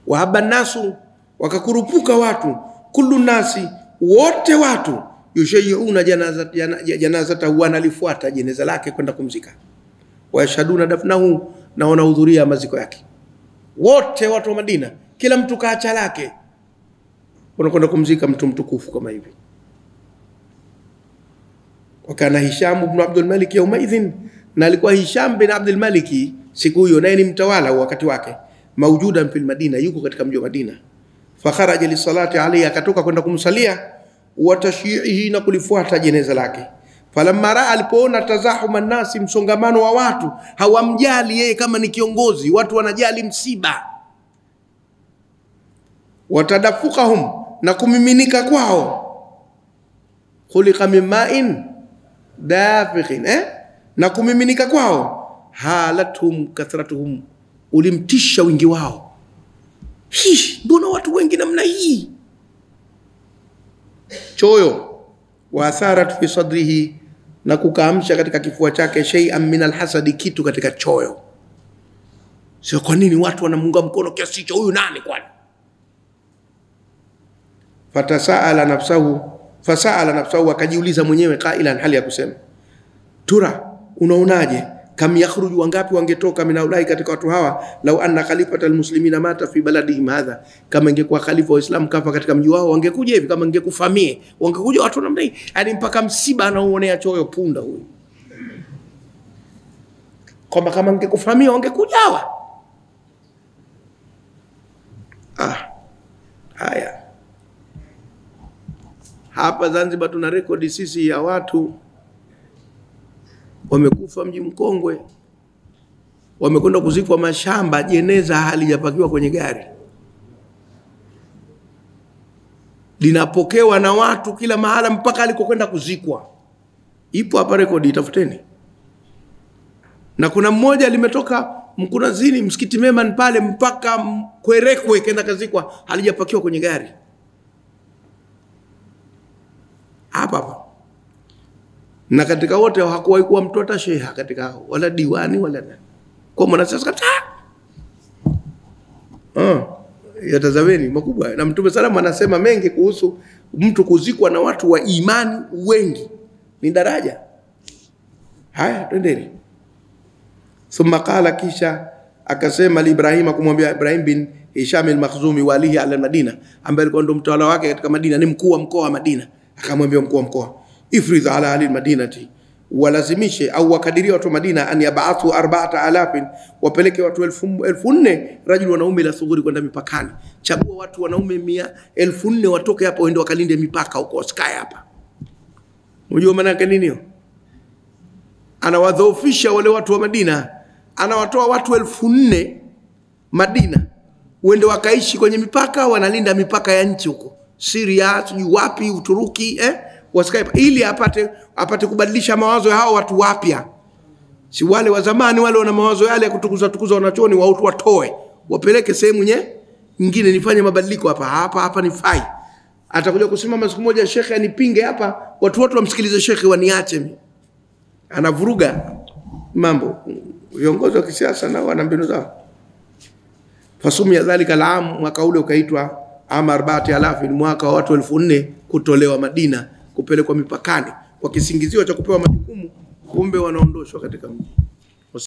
Wa haba nasu, wakakurupuka watu, kullu nasi, wote watu, yushayuna janazata, wanalifuata jeneza lake kwenda kumzika. Wa yashhaduna dafnahu, na wanahudhuria maziko yake. Wote watu wa Madina, kila mtu kaacha lake, wanakwenda kumzika mtu mtukufu kama hivi. Wakana Hisham ibn Abdul Malik yawmaidhin, na alikuwa Hisham bin Abdul Malik siku hiyo, naye ni mtawala wakati wake, maujudan fil Madina, yuko katika mji wa Madina. Fakharaja li salati alayhi, akatoka kwenda kumsalia, wa tashyi'ihi, na kulifuata jeneza lake. Falamma raa, alipoona tazahuma nasi, msongamano wa watu, hawamjali yeye kama ni kiongozi, watu wanajali msiba. Watadafukahum, na kumiminika kwao, khuliqa min ma'in dafiqin, na kumiminika kwao, halathum kathratuhum, ulimtisha wingi wao. Mbona watu wengi namna hii? Choyo. Wa atharat fi sadrihi, na kukaamsha katika kifua chake, shay'an min alhasadi, kitu katika choyo. Sio kwa nini watu wanamunga mkono kiasi hicho, huyu nani kwani? Fasaala nafsahu, akajiuliza mwenyewe, qailan, hali ya kusema, tura, unaonaje, kam yakhruju, wangapi wangetoka, minaulai, katika watu hawa, lau anna khalifata almuslimina mata fi baladihim hadha, kama ingekuwa khalifa wa Islam kafa katika mji wao, wangekuja hivi, kama ingekufamie, wangekuja watu namna hii, yani mpaka msiba anaoonea choyo punda huyu, kama ingekufamia wangekuja hawa. Haya, hapa Zanzibar tuna rekodi sisi ya watu wamekufa mji mkongwe, wamekwenda kuzikwa mashamba, jeneza halijapakiwa kwenye gari, linapokewa na watu kila mahala mpaka alikokwenda kuzikwa. Ipo hapa rekodi, itafuteni. Na kuna mmoja limetoka Mkunazini, msikiti Mema pale, mpaka Kwerekwe kenda kazikwa, halijapakiwa kwenye gari. Hapa. Na katika wote hakuwahi kuwa mtu hata sheha katika hao, wala diwani wala nani. Kwa mwanasiasa kabisa. Yatazameni makubwa. Na Mtume sallallahu anasema mengi kuhusu mtu kuzikwa na watu wa imani wengi. ni daraja. Haya, twendeni. Thumma qala, kisha akasema Ibrahim, kumwambia Ibrahim bin Hisham al-Makhzumi, walihi ala Madina, ambaye alikuwa ndo mtawala wake katika Madina, ni mkuu wa mkoa wa Madina. Akamwambia mkuu wa mkoa, ifridh ala ahli al-Madinati, walazimishe au wakadiria watu wa Madina, an yabathu 4000, wapeleke watu 1400 rajul, wanaume la thughuri, kwenda mipakani. Chagua watu wanaume 1400 watoke hapo waende wakalinde mipaka huko, wasikae hapa. Unajua maana yake nini hiyo? Anawadhoofisha wale watu wa Madina, anawatoa watu 1400 Madina uende wakaishi kwenye mipaka, wanalinda mipaka ya nchi huko Syria, sijui wapi, Uturuki, wasikae, ili apate kubadilisha mawazo ya hao watu wapya. Si wale wa zamani wale wana mawazo yale ya kutukuza wanachoni, wao watoe wapeleke sehemu nyingine, nifanye mabadiliko hapa ni fai. Atakuja kusimama siku moja shekhe anipinge hapa, watu wote wamsikilize shekhe, waniache mimi. Anavuruga mambo. Viongozi wa kisiasa na wana mbinu zao. Fasumia dhalika al-am, mwaka ule ukaitwa ama 4000, mwaka wa watu 1400 kutolewa Madina kupelekwa mipakani kwa kisingizio cha kupewa majukumu, kumbe wanaondoshwa katika mji.